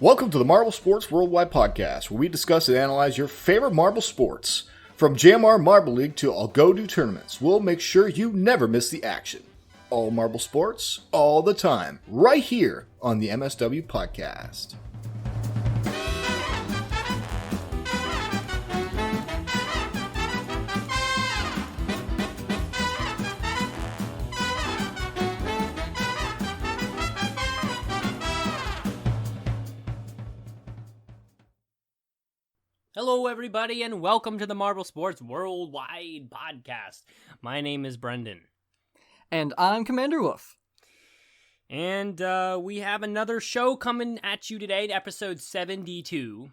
Welcome to the Marble Sports Worldwide Podcast, where we discuss and analyze your favorite marble sports. From JMR Marble League to Algodo tournaments, we'll make sure you never miss the action. All marble sports, all the time, right here on the MSW Podcast. Hello, everybody, and welcome to the Marble Sports Worldwide Podcast. My name is Brendan. And I'm Commander Wolf. And we have another show coming at you today, episode 72.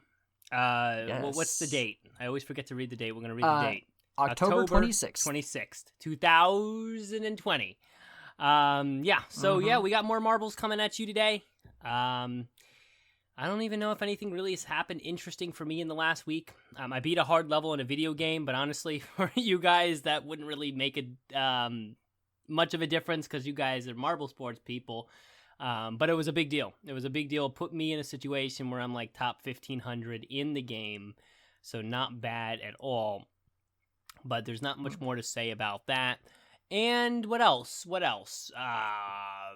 Yes. What's the date? I always forget to read the date. We're going to read the date. October 26th. 2020. We got more marbles coming at you today. I don't even know if anything really has happened interesting for me in the last week. I beat a hard level in a video game, but honestly, for you guys, that wouldn't really make much of a difference because you guys are marble sports people. But it was a big deal. It was a big deal. It put me in a situation where I'm like top 1,500 in the game, so not bad at all. But there's not much more to say about that. And what else? I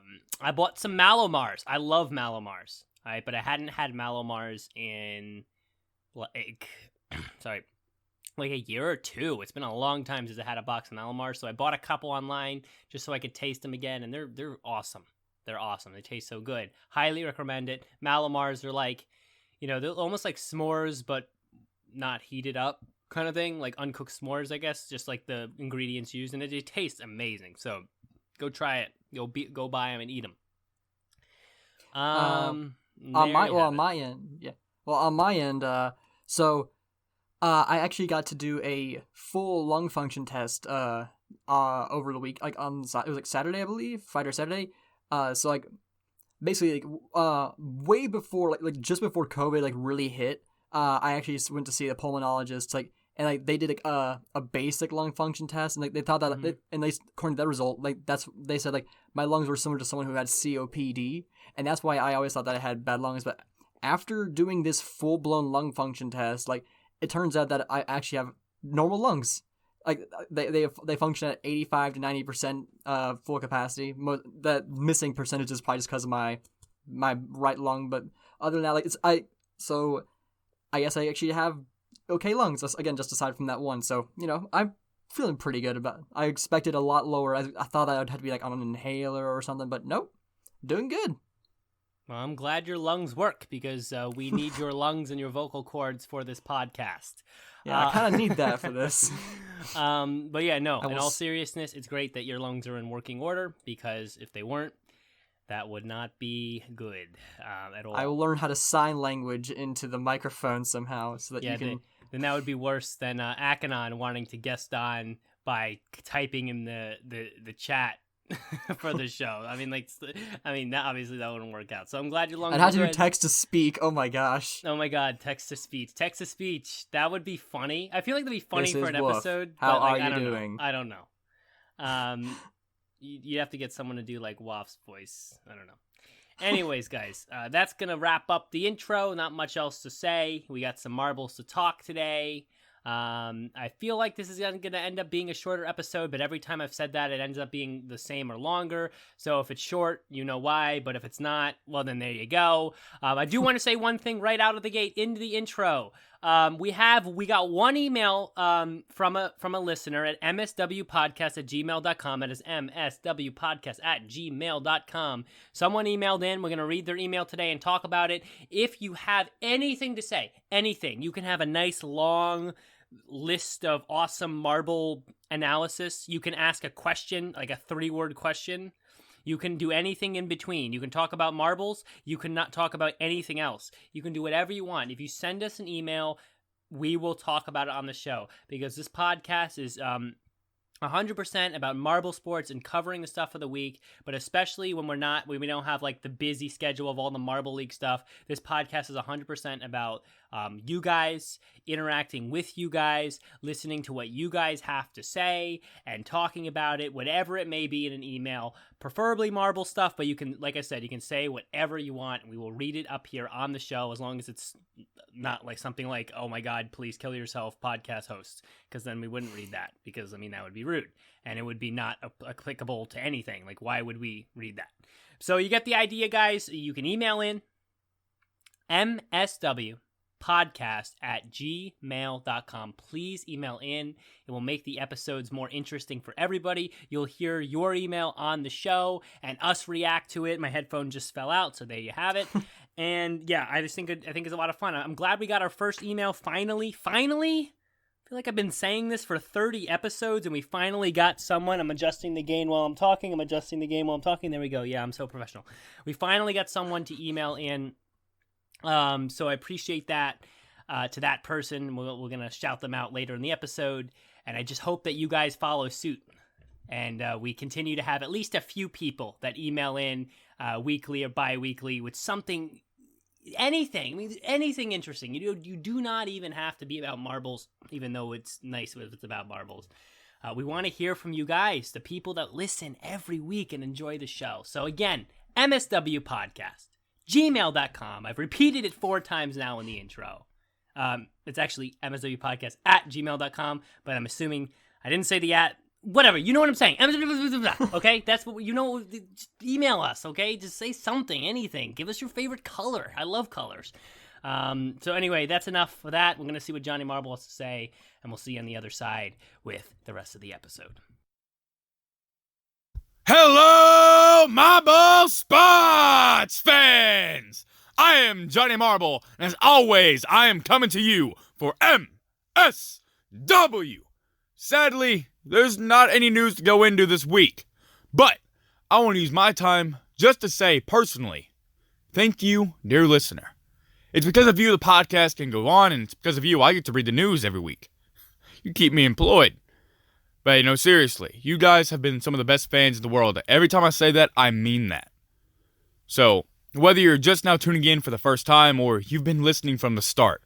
bought some Malomars. I love Malomars. But I hadn't had Malomars in, like a year or two. It's been a long time since I had a box of Malomars, so I bought a couple online just so I could taste them again, and they're awesome. They're awesome. They taste so good. Highly recommend it. Malomars are like, they're almost like s'mores, but not heated up kind of thing, like uncooked s'mores, I guess, just like the ingredients used, and they taste amazing. So go try it. Go buy them and eat them. On my end, I actually got to do a full lung function test over the week, it was like Saturday, I believe, Friday or Saturday. Basically, way before, just before COVID really hit, I actually went to see a pulmonologist, and they did a basic lung function test, and they thought that, according to that result, they said my lungs were similar to someone who had COPD, and that's why I always thought that I had bad lungs. But after doing this full blown lung function test, it turns out that I actually have normal lungs. They function at 85 to 90% full capacity. That missing percentage is probably just because of my right lung, but other than that, I guess I actually have okay lungs, again, just aside from that one. So, I'm feeling pretty good about it. I expected a lot lower. I thought that I would have to be on an inhaler or something, but nope, doing good. Well, I'm glad your lungs work because we need your lungs and your vocal cords for this podcast. Yeah, I kind of need that for this. But yeah, no, in all seriousness, it's great that your lungs are in working order because if they weren't, that would not be good at all. I will learn how to sign language into the microphone somehow so that you can... Then that would be worse than Akanon wanting to guest on by typing in the chat for the show. Obviously that wouldn't work out. So I'm glad your lungs. I'd have to do text to speak. Oh my gosh. Oh my god, text to speech. Text to speech. That would be funny. I feel like that'd be funny for an episode. How are you doing? I don't know. You have to get someone to do Waff's voice. I don't know. Anyways, guys, that's going to wrap up the intro. Not much else to say. We got some marbles to talk today. I feel like this is going to end up being a shorter episode, but every time I've said that, it ends up being the same or longer. So if it's short, you know why. But if it's not, well, then there you go. I do want to say one thing right out of the gate into the intro. We got one email from a listener at mswpodcast@gmail.com. That is mswpodcast@gmail.com. Someone emailed in. We're going to read their email today and talk about it. If you have anything to say, anything, you can have a nice long list of awesome marble analysis. You can ask a question, like a 3-word question. You can do anything in between. You can talk about marbles. You can not talk about anything else. You can do whatever you want. If you send us an email, we will talk about it on the show because this podcast is 100% about marble sports and covering the stuff of the week, but especially when we don't have like the busy schedule of all the Marble League stuff. This podcast is 100% about you guys, interacting with you guys, listening to what you guys have to say, and talking about it, whatever it may be in an email, preferably Marble stuff, but you can, like I said, you can say whatever you want, and we will read it up here on the show, as long as it's not like something like, oh my God, please kill yourself, podcast hosts, because then we wouldn't read that, because, I mean, that would be rude, and it would be not applicable to anything. Like, why would we read that? So you get the idea, guys. You can email in mswpodcast@gmail.com. Please email in. It will make the episodes more interesting for everybody. You'll hear your email on the show and us react to it. My headphone just fell out, so there you have it. And yeah, I think it's a lot of fun. I'm glad we got our first email finally. I feel like I've been saying this for 30 episodes, and we finally got someone. I'm adjusting the gain while I'm talking. There we go. Yeah, I'm so professional. We finally got someone to email in. So I appreciate that to that person. We're going to shout them out later in the episode. And I just hope that you guys follow suit. And we continue to have at least a few people that email in weekly or bi-weekly with something, anything. I mean, anything interesting. You do not even have to be about marbles, even though it's nice if it's about marbles. We want to hear from you guys, the people that listen every week and enjoy the show. So again, MSW Podcast. gmail.com. I've repeated it 4 times now in the intro. It's actually mswpodcast@gmail.com, but I'm assuming I didn't say the at. Whatever, you know what I'm saying. Okay, that's what you know. Just email us, okay? Just say something, anything. Give us your favorite color. I love colors. So anyway, that's enough for that. We're going to see what Johnny Marble has to say, and we'll see you on the other side with the rest of the episode. Hello, Marble Sports fans! I am Johnny Marble, and as always, I am coming to you for MSW. Sadly, there's not any news to go into this week, but I want to use my time just to say personally, thank you, dear listener. It's because of you the podcast can go on, and it's because of you I get to read the news every week. You keep me employed. But, seriously, you guys have been some of the best fans in the world. Every time I say that, I mean that. So, whether you're just now tuning in for the first time or you've been listening from the start,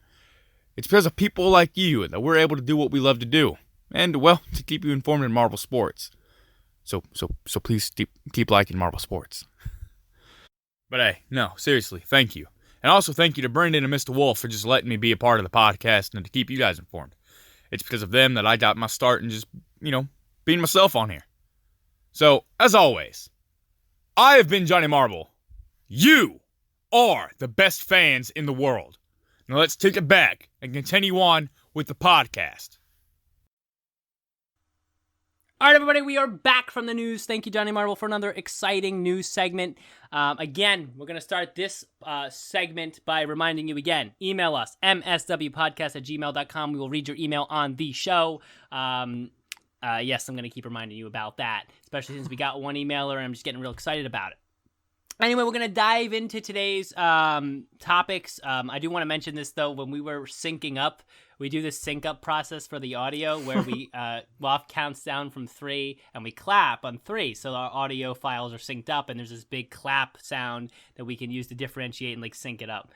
it's because of people like you that we're able to do what we love to do. And, well, to keep you informed in Marble Sports. So please keep liking Marble Sports. But hey, no, seriously, thank you. And also thank you to Brendan and Mr. Wolf for just letting me be a part of the podcast and to keep you guys informed. It's because of them that I got my start in just, being myself on here. So, as always, I have been Johnny Marble. You are the best fans in the world. Now let's take it back and continue on with the podcast. All right, everybody, we are back from the news. Thank you, Johnny Marble, for another exciting news segment. Again, we're going to start this segment by reminding you again, email us, mswpodcast@gmail.com. We will read your email on the show. Yes, I'm going to keep reminding you about that, especially since we got one emailer and I'm just getting real excited about it. Anyway, we're going to dive into today's topics. I do want to mention this, though. When we were syncing up, we do this sync up process for the audio where we Woff counts down from 3 and we clap on 3. So our audio files are synced up and there's this big clap sound that we can use to differentiate and sync it up.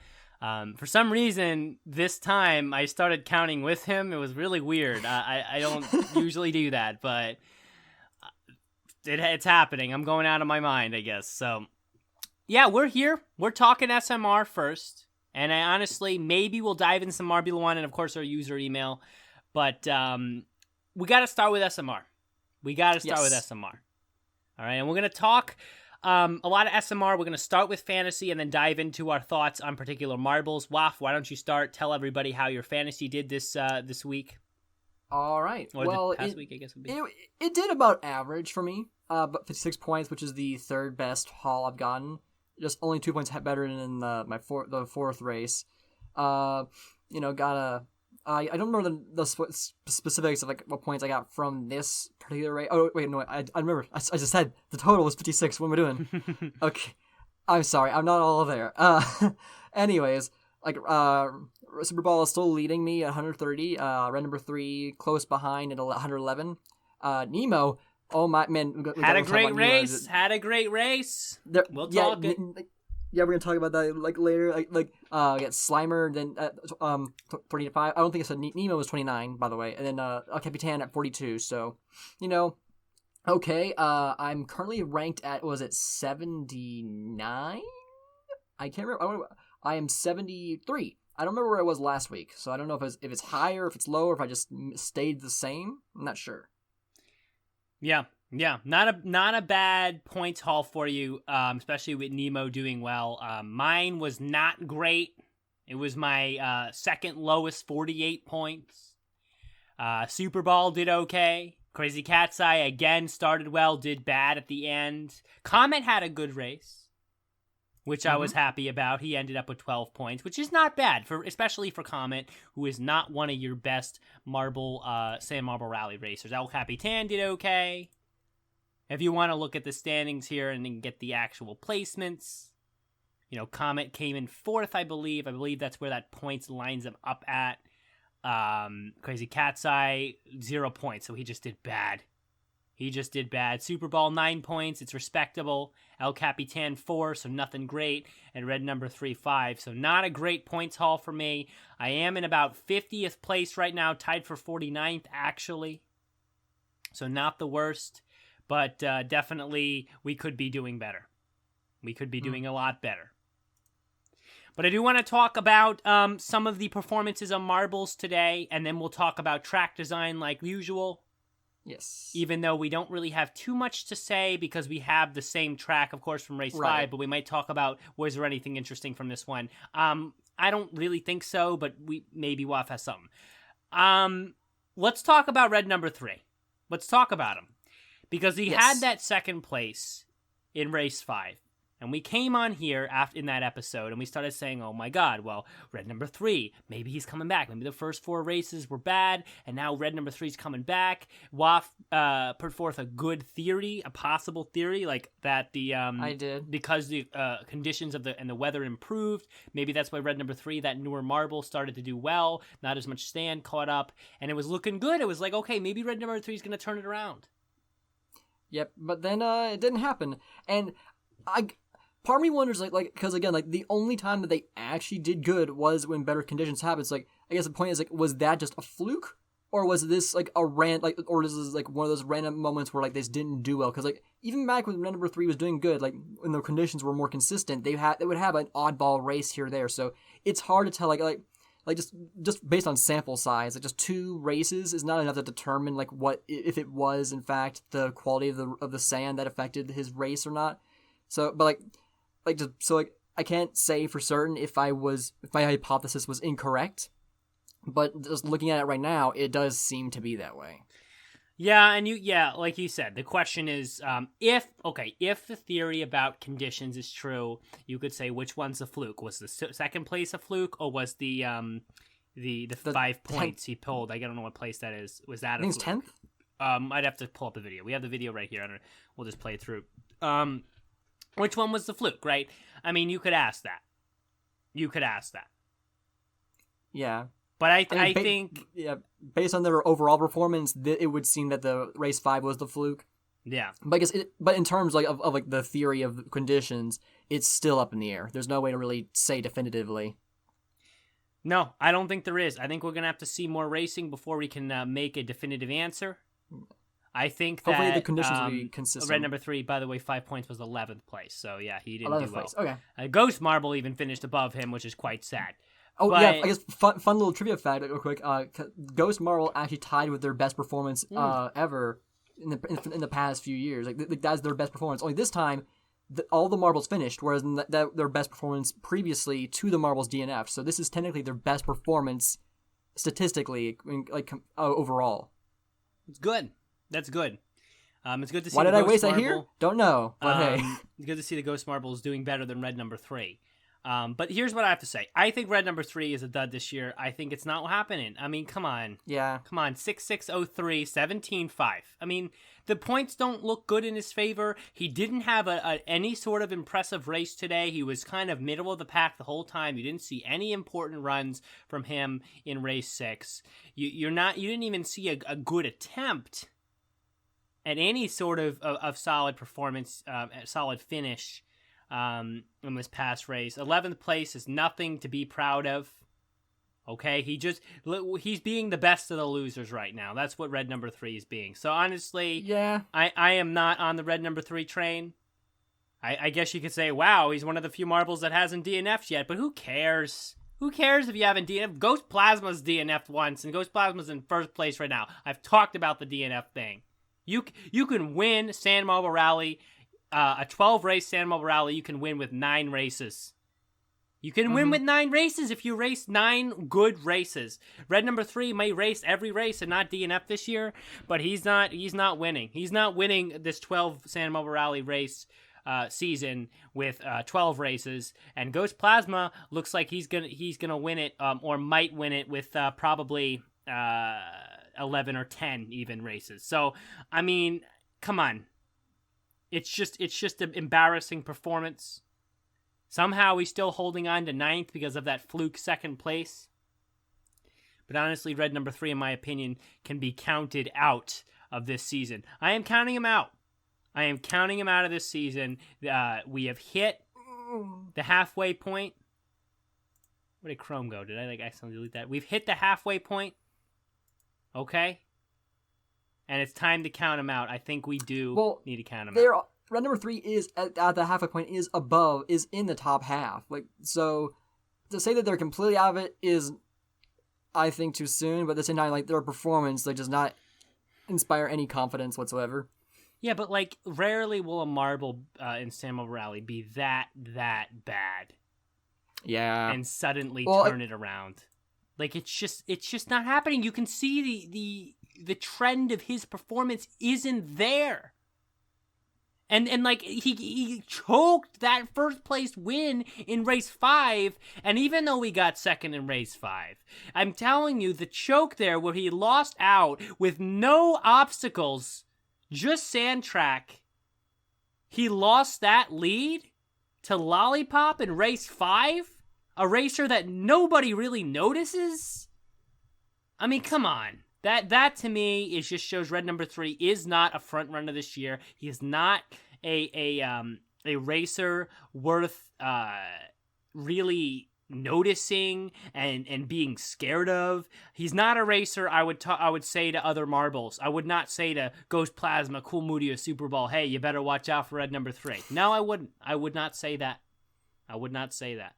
For some reason, this time I started counting with him. It was really weird. I don't usually do that, but it's happening. I'm going out of my mind, I guess. So, yeah, we're here. We're talking SMR first. And I honestly, maybe we'll dive into some Marbula 1 and, of course, our user email. But we got to start with SMR. With SMR. All right, and we're going to talk a lot of SMR. We're going to start with fantasy and then dive into our thoughts on particular marbles. Waff, why don't you start? Tell everybody how your fantasy did this week. All right. Or the past week, I guess would be. It did about average for me. But 56 points, which is the third best haul I've gotten. Just only 2 points better than the fourth race. I don't remember the specifics of what points I got from this particular race. Oh wait, no, I remember. I just said the total was 56. What am I doing? Okay, I'm sorry, I'm not all there. Anyways, Super Ball is still leading me at 130. Red number 3 close behind at 111. Nemo. Oh my man! Had a great race. Had a great race. We'll talk it. Yeah, we're gonna talk about that later. Get Slimer, then 25. I don't think I said Nemo was 29, by the way, and then El Capitan at 42. So, okay. I'm currently ranked at 79? I can't remember. I am 73. I don't remember where I was last week, so I don't know if it's higher, if it's lower, if I just stayed the same. I'm not sure. Yeah, not a bad points haul for you, especially with Nemo doing well. Mine was not great. It was my second lowest, 48 points. Super Ball did okay. Crazy Cat's Eye again started well, did bad at the end. Comet had a good race, which I was happy about. He ended up with 12 points, which is not bad, especially for Comet, who is not one of your best Sand Marble Rally racers. El Capitan did okay. If you want to look at the standings here and then get the actual placements, Comet came in 4th, I believe. I believe that's where that points lines him up at. Crazy Cat's Eye, 0 points, so he just did bad. Super Ball, 9 points. It's respectable. El Capitan, 4, so nothing great. And Red Number 3, 5. So not a great points haul for me. I am in about 50th place right now, tied for 49th, actually. So not the worst, but definitely we could be doing better. We could be doing a lot better. But I do want to talk about some of the performances on marbles today, and then we'll talk about track design like usual. Yes. Even though we don't really have too much to say because we have the same track, of course, from race 5, but we might talk about, was there anything interesting from this one? I don't really think so, but maybe WAF has something. Let's talk about Red Number 3. Let's talk about him. Because he had that second place in race 5. And we came on here in that episode and we started saying, oh my God, well, Red Number 3, maybe he's coming back. Maybe the first 4 races were bad, and now Red Number 3 is coming back. WAF put forth a good theory, a possible theory, like that I did. Because the conditions and the weather improved, maybe that's why Red Number 3, that newer marble, started to do well. Not as much sand caught up, and it was looking good. It was like, okay, maybe Red Number 3 is going to turn it around. Yep, but then it didn't happen. And part of me wonders, because again, the only time that they actually did good was when better conditions happened. It's I guess the point is, was that just a fluke, or was this or this is one of those random moments where they just didn't do well? Because even back when Red Number 3 was doing good, when the conditions were more consistent, they would have an oddball race here or there. So it's hard to tell, just based on sample size, just 2 races is not enough to determine what if it was in fact the quality of the sand that affected his race or not. So, but I can't say for certain if my hypothesis was incorrect, but just looking at it right now, it does seem to be that way. Yeah, and like you said, the question is, if the theory about conditions is true, you could say which one's a fluke. Was the second place a fluke, or was the 5 points he pulled? I don't know what place that is. Was that a fluke? I think it's 10th. I'd have to pull up the video. We have the video right here. We'll just play it through. Which one was the fluke, right? I mean, you could ask that. Yeah. But I think... Yeah, based on their overall performance, it would seem that the race 5 was the fluke. Yeah. But I guess but in terms of the theory of conditions, it's still up in the air. There's no way to really say definitively. No, I don't think there is. I think we're going to have to see more racing before we can make a definitive answer. I think hopefully that the conditions will be consistent. Red Number 3, by the way, 5 points, was 11th place. So yeah, he didn't do well. Place. Okay. Ghost Marble even finished above him, which is quite sad. Oh yeah, I guess fun little trivia fact real quick. Ghost Marble actually tied with their best performance ever in the past few years. That's their best performance. Only this time, all the marbles finished, whereas their best performance previously to the marbles DNF. So this is technically their best performance statistically, overall. It's good. That's good. It's good to see. Why did I waste that here? Don't know. But hey, it's good to see the Ghost Marbles doing better than Red Number 3. But here's what I have to say. I think Red Number 3 is a dud this year. I think it's not happening. I mean, come on. Yeah. Come on. 6.603, 17.5. I mean, the points don't look good in his favor. He didn't have any sort of impressive race today. He was kind of middle of the pack the whole time. You didn't see any important runs from him in race 6. You didn't even see a good attempt any sort of solid performance, solid finish in this past race. 11th place is nothing to be proud of. Okay, he's being the best of the losers right now. That's what red number 3 is being. So honestly, Yeah. I am not on the red number 3 train. I guess you could say, wow, he's one of the few marbles that hasn't DNF'd yet, but who cares? Who cares if you haven't DNF'd? Ghost Plasma's DNF'd once, and Ghost Plasma's in first place right now. I've talked about the DNF thing. You can win Sand Marble Rally, a 12-race Sand Marble Rally, you can win with 9 races. You can win with 9 races if you race 9 good races. Red number 3 may race every race and not DNF this year, but he's not winning. He's not winning this 12 Sand Marble Rally race season with 12 races. And Ghost Plasma looks like he's gonna win it, or might win it with probably 11 or 10 even races. So I mean, come on, it's just an embarrassing performance. Somehow he's still holding on to 9th because of that fluke 2nd place. But honestly, red number 3, in my opinion, can be counted out of this season. I am counting him out. I am counting him out of this season. We have hit the halfway point. Where did Chrome go? Did I accidentally delete that? We've hit the halfway point. Okay? And it's time to count him out. I think we do need to count him out. Red number 3 is at the halfway point, is in the top half. Like, so to say that they're completely out of it is, I think, too soon. But at the same time, like, their performance does not inspire any confidence whatsoever. Yeah, but like, rarely will a marble in Sand Marble Rally be that bad. Yeah, and suddenly turn it around. Like, it's just not happening. You can see the trend of his performance isn't there. And like, he choked that first place win in race 5, and even though we got 2nd in race 5, I'm telling you, the choke there where he lost out with no obstacles, just sand track, he lost that lead to Lollipop in race 5, a racer that nobody really notices. I mean, come on. That to me is just shows red number 3 is not a front runner this year. He is not a racer worth really noticing and being scared of. He's not a racer I would say to other marbles. I would not say to Ghost Plasma, Cool Moody, or Super Bowl, hey, you better watch out for red number 3. No, I wouldn't. I would not say that. I would not say that.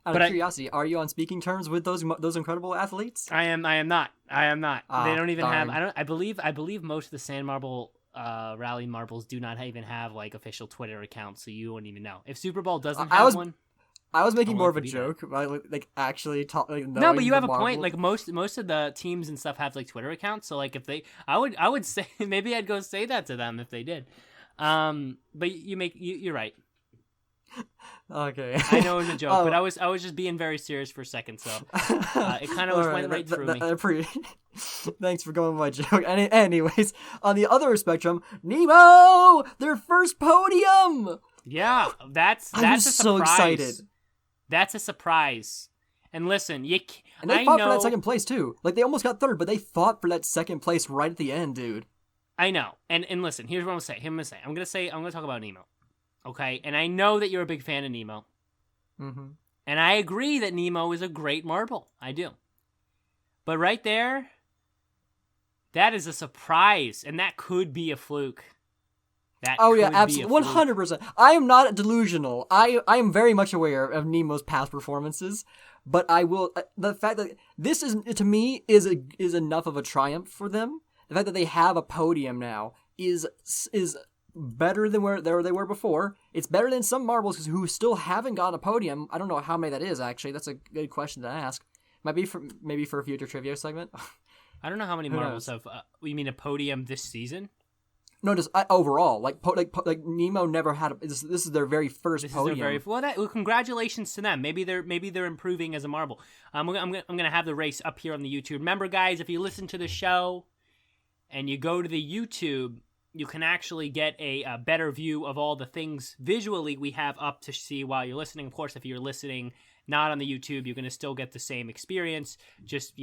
Out of curiosity, are you on speaking terms with those incredible athletes? I am not. They don't even darn. have. I believe most of the Sand Marble Rally marbles do not even have like official Twitter accounts, so you won't even know. If Super Bowl doesn't have one, I was making more of a joke, like actually no, but you have a point. Like most of the teams and stuff have like Twitter accounts, so like if they, I would say maybe I'd go say that to them if they did. But you're right. Okay. I know it was a joke, but I was just being very serious for a second, so it kind of went right through me. Thanks for going with my joke. Anyways, on the other spectrum, Nemo, their first podium. Yeah, that's I'm a surprise. so excited. That's a surprise. And listen, and they fought for that second place too. Like, they almost got 3rd, but they fought for that second place right at the end, dude. I know. And listen, here's what I'm gonna say. I'm gonna talk about Nemo. Okay, and I know that you're a big fan of Nemo. Mm-hmm. And I agree that Nemo is a great marble. I do. But right there, that is a surprise, and that could be a fluke. Absolutely, 100%. I am not delusional. I am very much aware of Nemo's past performances, but I will. The fact that this is, to me, is enough of a triumph for them. The fact that they have a podium now is better than where they were before. It's better than some marbles who still haven't gotten a podium. I don't know how many that is, actually. That's a good question to ask. Maybe for a future trivia segment. I don't know how many marbles have. You mean a podium this season? No, just overall. Like Nemo never had. This is their very first podium. Well, congratulations to them. Maybe they're improving as a marble. I'm gonna have the race up here on the YouTube. Remember, guys, if you listen to the show and you go to the YouTube, you can actually get a better view of all the things visually we have up to see while you're listening. Of course, if you're listening not on the YouTube, you're going to still get the same experience, just,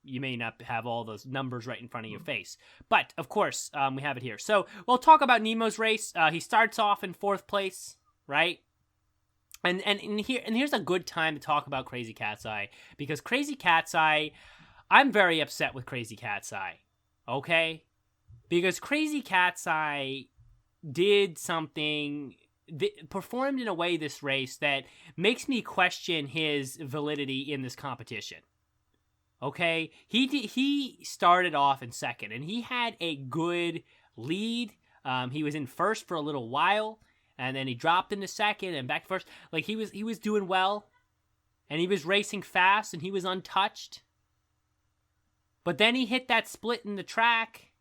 you may not have all those numbers right in front of your face. But, of course, we have it here. So, we'll talk about Nemo's race. He starts off in 4th place, right? And here's a good time to talk about Crazy Cat's Eye. Because Crazy Cat's Eye, I'm very upset with Crazy Cat's Eye. Okay? Because Crazy Cat's Eye did something, performed in a way this race that makes me question his validity in this competition. Okay, he started off in 2nd, and he had a good lead. He was in 1st for a little while, and then he dropped into 2nd and back to 1st. Like he was doing well, and he was racing fast, and he was untouched. But then he hit that split in the track,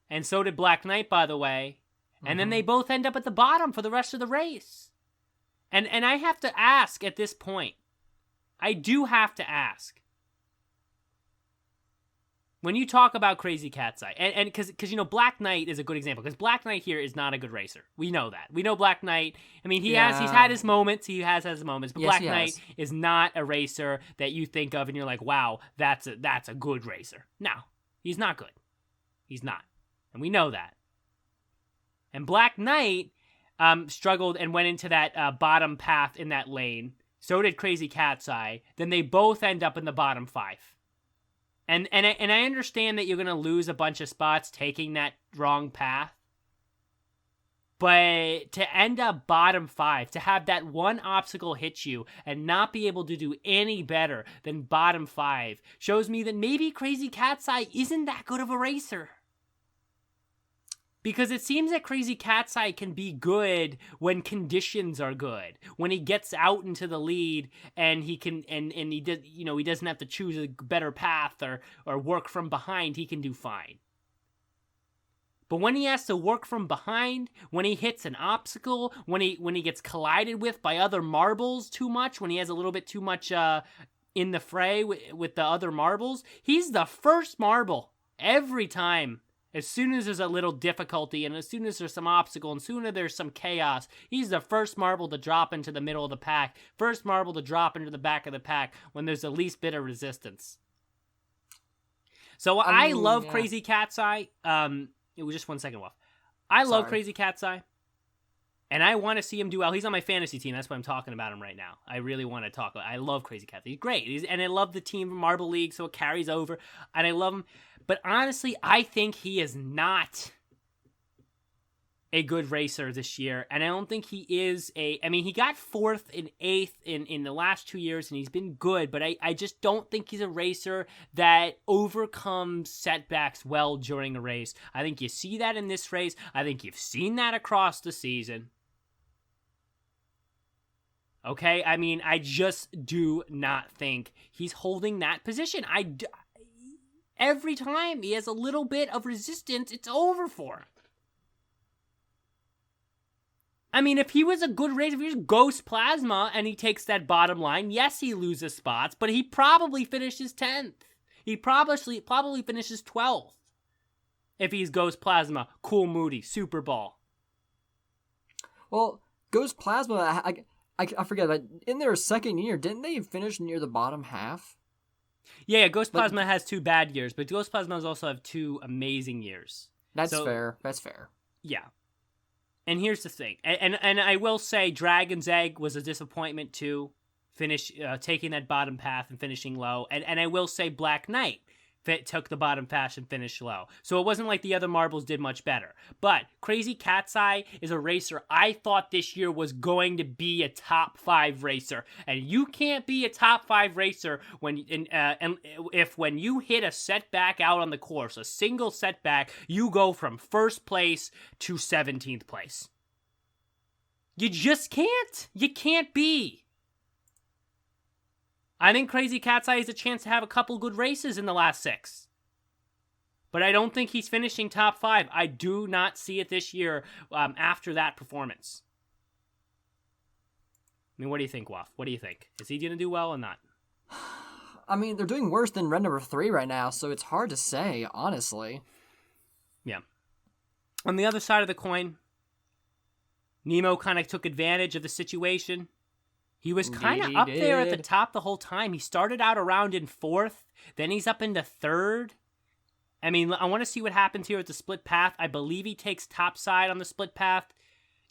and so did Black Knight, by the way. And then they both end up at the bottom for the rest of the race. And I have to ask at this point, I do have to ask, when you talk about Crazy Cat's Eye, and because Black Knight is a good example, because Black Knight here is not a good racer. We know that. We know Black Knight. I mean, he's had his moments. He has his moments, but yes, Black Knight is not a racer that you think of and you're like, wow, that's a good racer. No, he's not good. He's not, and we know that. And Black Knight struggled and went into that bottom path in that lane. So did Crazy Cat's Eye. Then they both end up in the bottom 5. And I understand that you're going to lose a bunch of spots taking that wrong path. But to end up bottom 5, to have that one obstacle hit you and not be able to do any better than bottom 5, shows me that maybe Crazy Cat's Eye isn't that good of a racer. Because it seems that Crazy Cat's Eye can be good when conditions are good. When he gets out into the lead and he can and he does, he doesn't have to choose a better path or work from behind, he can do fine. But when he has to work from behind, when he hits an obstacle, when he gets collided with by other marbles too much, when he has a little bit too much in the fray with the other marbles, he's the first marble every time. As soon as there's a little difficulty, and as soon as there's some obstacle, and sooner there's some chaos, he's the first marble to drop into the middle of the pack, first marble to drop into the back of the pack when there's the least bit of resistance. So I love Crazy Cat's Eye. It was just 1 second, Wolf. I love Crazy Cat's Eye, and I want to see him do well. He's on my fantasy team. That's why I'm talking about him right now. I really want to talk about. I love Crazy Cat's Eye. He's great, and I love the team Marble League, so it carries over, and I love him. But honestly, I think he is not a good racer this year. And I don't think he is he got 4th and 8th in the last 2 years, and he's been good. But I just don't think he's a racer that overcomes setbacks well during a race. I think you see that in this race. I think you've seen that across the season. Okay? I mean, I just do not think he's holding that position. Every time he has a little bit of resistance, it's over for him. I mean, if he was a good racer, if he was Ghost Plasma and he takes that bottom line, yes, he loses spots, but he probably finishes 10th. He probably finishes 12th if he's Ghost Plasma, Cool Moody, Super Ball. Well, Ghost Plasma, I forget, but in their 2nd year, didn't they finish near the bottom half? Yeah, Ghost Plasma has 2 bad years, but Ghost Plasmas also have 2 amazing years. That's fair. That's fair. Yeah. And here's the thing. And I will say Dragon's Egg was a disappointment too, taking that bottom path and finishing low. And I will say Black Knight took the bottom path and finished low. So it wasn't like the other marbles did much better. But Crazy Cat's Eye is a racer I thought this year was going to be a top 5 racer. And you can't be a top 5 racer when you hit a setback out on the course, a single setback, you go from 1st place to 17th place. You just can't. You can't be. I think Crazy Cat's Eye has a chance to have a couple good races in the last 6. But I don't think he's finishing top 5. I do not see it this year after that performance. I mean, what do you think, Waff? What do you think? Is he going to do well or not? I mean, they're doing worse than red number 3 right now, so it's hard to say, honestly. Yeah. On the other side of the coin, Nemo kind of took advantage of the situation. He was kind of Indeed, up he there at the did. top the whole time. He started out around in 4th, then he's up into 3rd. I mean, I want to see what happens here at the split path. I believe he takes top side on the split path.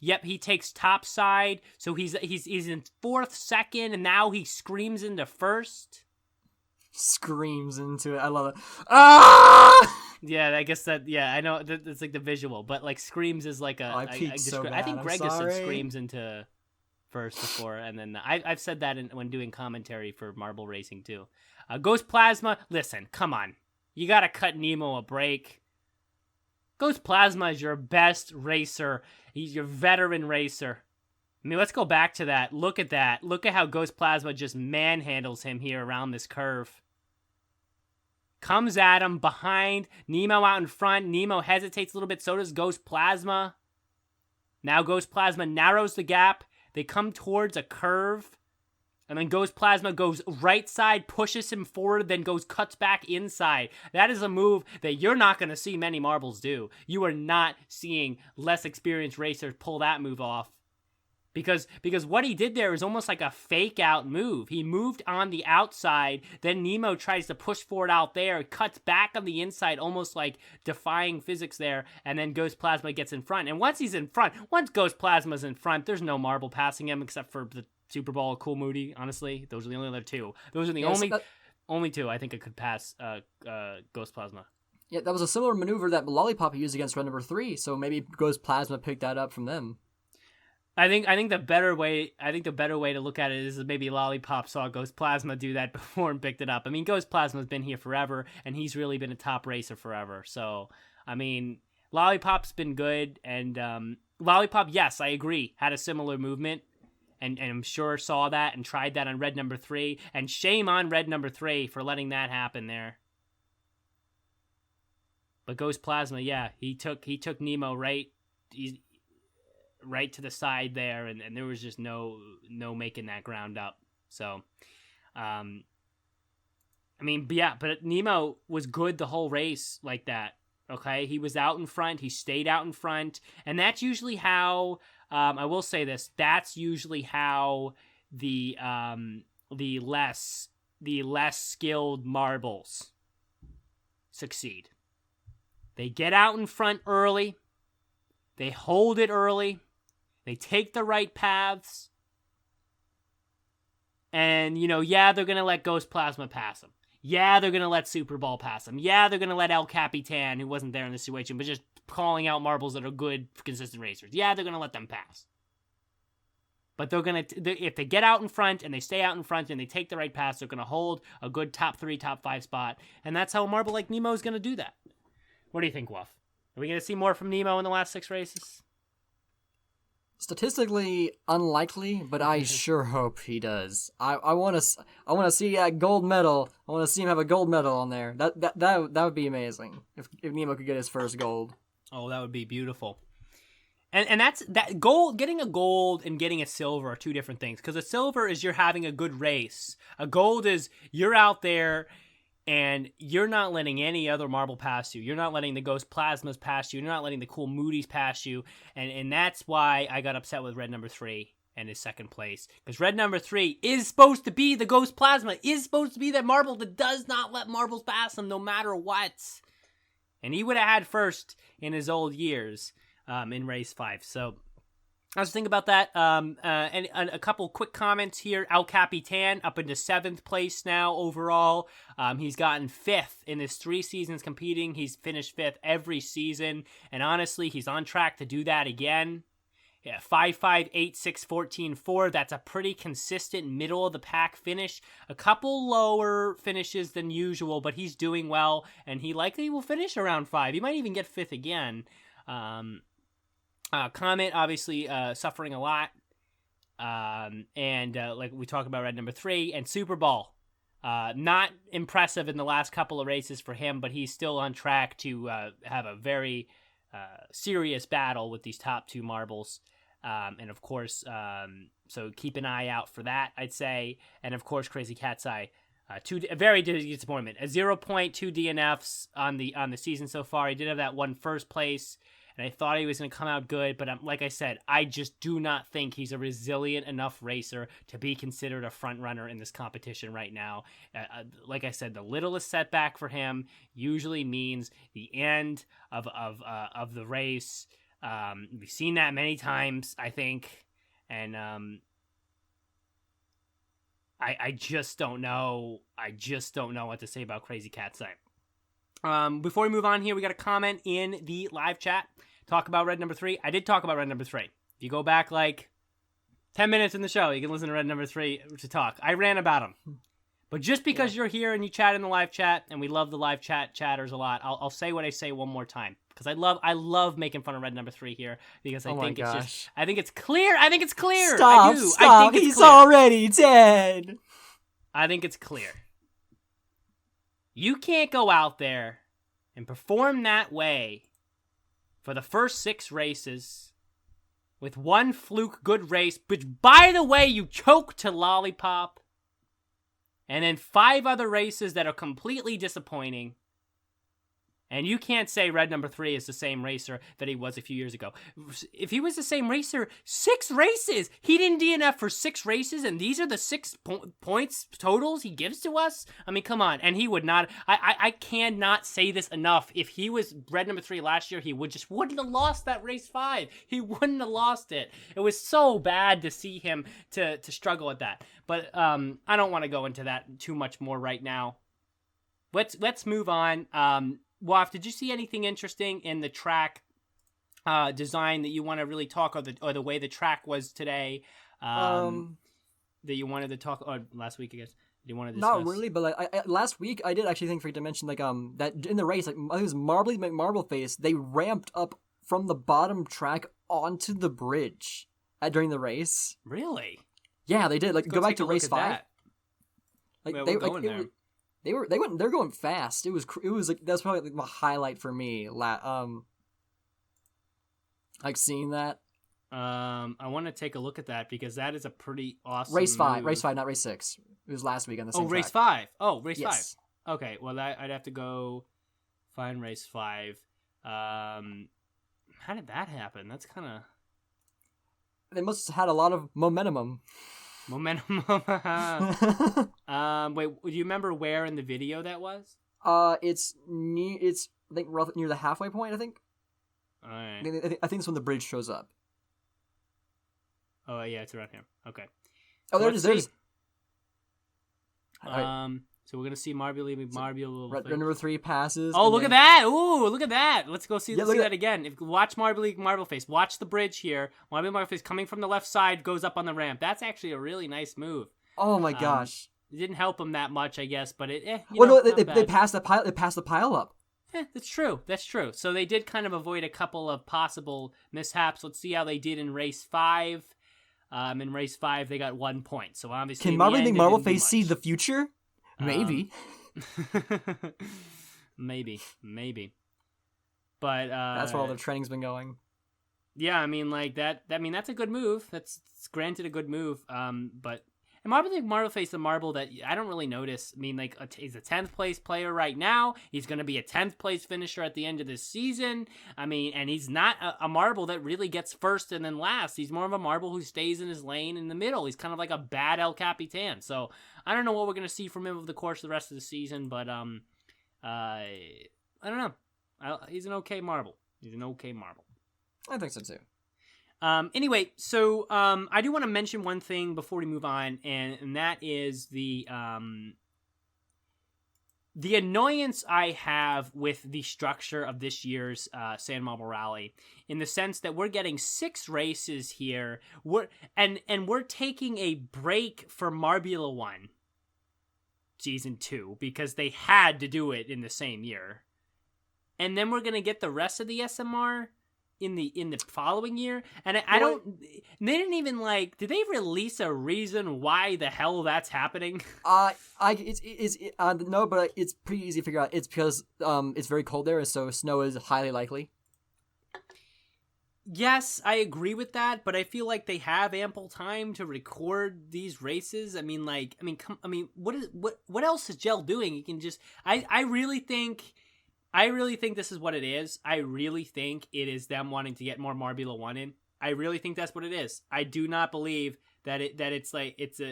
Yep, he takes top side. So he's in 4th, 2nd, and now he screams into 1st. Screams into it. I love it. Ah! Yeah, I guess that. Yeah, I know it's like the visual, but like screams is like a. I peaked so I think bad, Greg I'm has said sorry. screams into 1st before, and then I've said that when doing commentary for marble racing too. Ghost Plasma, listen, come on, you gotta cut Nemo a break. Ghost Plasma is your best racer. He's your veteran racer. I mean, let's go back to that. Look at that. Look at how Ghost Plasma just manhandles him here around this curve. Comes at him behind. Nemo out in front. Nemo hesitates a little bit. So does Ghost Plasma. Now Ghost Plasma narrows the gap. They come towards a curve. And then Ghost Plasma goes right side, pushes him forward, then cuts back inside. That is a move that you're not going to see many marbles do. You are not seeing less experienced racers pull that move off. Because what he did there is almost like a fake out move. He moved on the outside, then Nemo tries to push forward out there, cuts back on the inside, almost like defying physics there, and then Ghost Plasma gets in front. And once Ghost Plasma's in front, there's no marble passing him except for the Super Bowl, Cool Moody, honestly. Those are the only other two. Those are the only two I think it could pass Ghost Plasma. Yeah, that was a similar maneuver that Lollipop used against red number 3, so maybe Ghost Plasma picked that up from them. I think the better way to look at it is that maybe Lollipop saw Ghost Plasma do that before and picked it up. I mean, Ghost Plasma's been here forever, and he's really been a top racer forever. So, I mean, Lollipop's been good, and Lollipop, yes, I agree, had a similar movement, and I'm sure saw that and tried that on red number 3, and shame on red number 3 for letting that happen there. But Ghost Plasma, yeah, he took Nemo right to the side there, and there was just no making that ground up. So, I mean, but Nemo was good the whole race like that. Okay, he was out in front. He stayed out in front, and that's usually how. I will say this. That's usually how the less skilled marbles succeed. They get out in front early. They hold it early. They take the right paths. And, they're going to let Ghost Plasma pass them. Yeah, they're going to let Super Ball pass them. Yeah, they're going to let El Capitan, who wasn't there in this situation, but just calling out marbles that are good, consistent racers. Yeah, they're going to let them pass. But they're going to, if they get out in front and they stay out in front and they take the right paths, they're going to hold a good top 3, top 5 spot. And that's how a marble like Nemo is going to do that. What do you think, Wolf? Are we going to see more from Nemo in the last 6 races? Statistically unlikely, but I sure hope he does. I want to see a gold medal. I want to see him have a gold medal on there. That would be amazing if Nemo could get his first gold. Oh, that would be beautiful. And that's that gold. Getting a gold and getting a silver are two different things. Because a silver is you're having a good race. A gold is you're out there and you're not letting any other marble pass you. You're not letting the Ghost Plasmas pass you. You're not letting the Cool Moody's pass you. And that's why I got upset with red number 3 and his second place. Because red number 3 is supposed to be the Ghost Plasma. Is supposed to be that marble that does not let marbles pass him no matter what. And he would have had first in his old years in race 5. So I was thinking about that. And a couple quick comments here. El Capitan up into 7th place now overall. He's gotten 5th in his 3 seasons competing. He's finished 5th every season. And honestly, he's on track to do that again. Yeah, 5.5, 8.6, 14.4. That's a pretty consistent middle of the pack finish. A couple lower finishes than usual, but he's doing well. And he likely will finish around 5. He might even get 5th again. Comet, obviously, suffering a lot. And like we talked about red number 3. And Super Bowl. Not impressive in the last couple of races for him, but he's still on track to have a very serious battle with these top 2 marbles. And of course, so keep an eye out for that, I'd say. And of course, Crazy Cat's Eye. A very disappointment. A 0.2 DNFs on the season so far. He did have that one first place. and I thought he was going to come out good, but like I said, I just do not think he's a resilient enough racer to be considered a front runner in this competition right now. Like I said, the littlest setback for him usually means the end of the race. We've seen that many times, I think, and I just don't know. I just don't know what to say about Crazy Cat Side. Before we move on here, we got a comment in the live chat. Talk about red number 3. I did talk about red number 3. If you go back like 10 minutes in the show, you can listen to red number 3 to talk. I ran about him. But just because you're here and you chat in the live chat, and we love the live chatters a lot, I'll say what I say one more time. Because I love making fun of red number 3 here, because I think it's clear. I think it's clear. Stop, I do. stop. I think it's He's clear. already dead. I think it's clear. You can't go out there and perform that way for the first 6 races with one fluke good race, which, by the way, you choked to Lollipop, and then 5 other races that are completely disappointing. And you can't say red number 3 is the same racer that he was a few years ago. If he was the same racer, 6 races! He didn't DNF for 6 races, and these are the 6 points totals he gives to us? I mean, come on. And he would not... I cannot say this enough. If he was red number 3 last year, he wouldn't have lost that race 5. He wouldn't have lost it. It was so bad to see him to struggle at that. But I don't want to go into that too much more right now. Let's move on. Waf, did you see anything interesting in the track design that you want to really talk, or the way the track was today, that you wanted to talk, or last week, I guess, you wanted to discuss? Not really, but I last week I did actually forget to mention that in the race, I think it was Marbly McMarbleface, they ramped up from the bottom track onto the bridge during the race. Really? Yeah, they did. Go back to race 5. They're going fast. It was that's probably the highlight for me. Seeing that. I want to take a look at that, because that is a pretty awesome race 5, move. not race 6. It was last week on the same race track. 5. Race Yes. 5. Okay, well I'd have to go find race 5. How did that happen? That's kind of... They must have had a lot of momentum. Momentum. Wait, do you remember where in the video that was? It's I think near the halfway point, I think. All right. I think it's when the bridge shows up. Oh yeah, it's around here. Okay. Oh, there it is. So we're gonna see Marbly. Red number 3 passes. Oh, look at that! Ooh, look at that! Let's go see that again. Watch Marbleface. Watch the bridge here. Marbleface coming from the left side goes up on the ramp. That's actually a really nice move. Oh my gosh! It didn't help him that much, I guess, but it. They passed the pile. They passed the pile up. That's true. That's true. So they did kind of avoid a couple of possible mishaps. Let's see how they did in race 5. In race 5, they got 1 point. So obviously, can Marbly McMarbleface see the future? Maybe. Maybe. But that's where all the training's been going. Yeah, I mean, like that. I mean, that's a good move. That's granted a good move. But and Marbleface, the marble that I don't really notice. I mean, like he's a 10th place player right now. He's going to be a 10th place finisher at the end of this season. I mean, and he's not a marble that really gets first and then last. He's more of a marble who stays in his lane in the middle. He's kind of like a bad El Capitan. So I don't know what we're going to see from him over the course of the rest of the season, but I don't know. He's an okay marble. I think so too. Anyway, so I do want to mention one thing before we move on, and that is the annoyance I have with the structure of this year's Sand Marble Rally, in the sense that we're getting 6 races here, we're taking a break for Marbula 1 Season 2 because they had to do it in the same year, and then we're gonna get the rest of the SMR in the following year, and they didn't even did they release a reason why the hell that's happening? No, but it's pretty easy to figure out. It's because it's very cold there, so snow is highly likely. Yes, I agree with that, but I feel like they have ample time to record these races. What else is Gel doing? He can just I really think I really think this is what it is. I really think it is them wanting to get more Marbula 1 in. I really think that's what it is. I do not believe that it's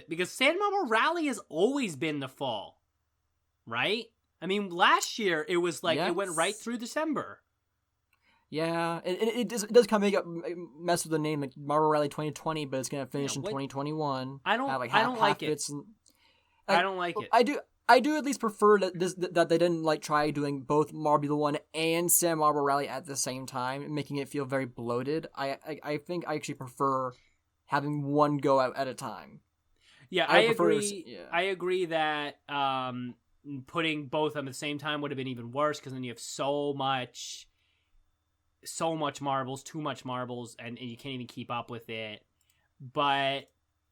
because San Marble Rally has always been the fall, right? I mean, last year it was like it went right through December. Yeah, it does kind of mess with the name, like Marble Rally 2020, but it's gonna finish in 2021. I don't like it. I don't like it. I do at least prefer that they didn't like try doing both Marbula 1 and San Marble Rally at the same time, making it feel very bloated. I think I actually prefer having one go out at a time. Yeah, I agree. I agree that putting both at the same time would have been even worse, because then you have so much marbles, too much marbles, and you can't even keep up with it. But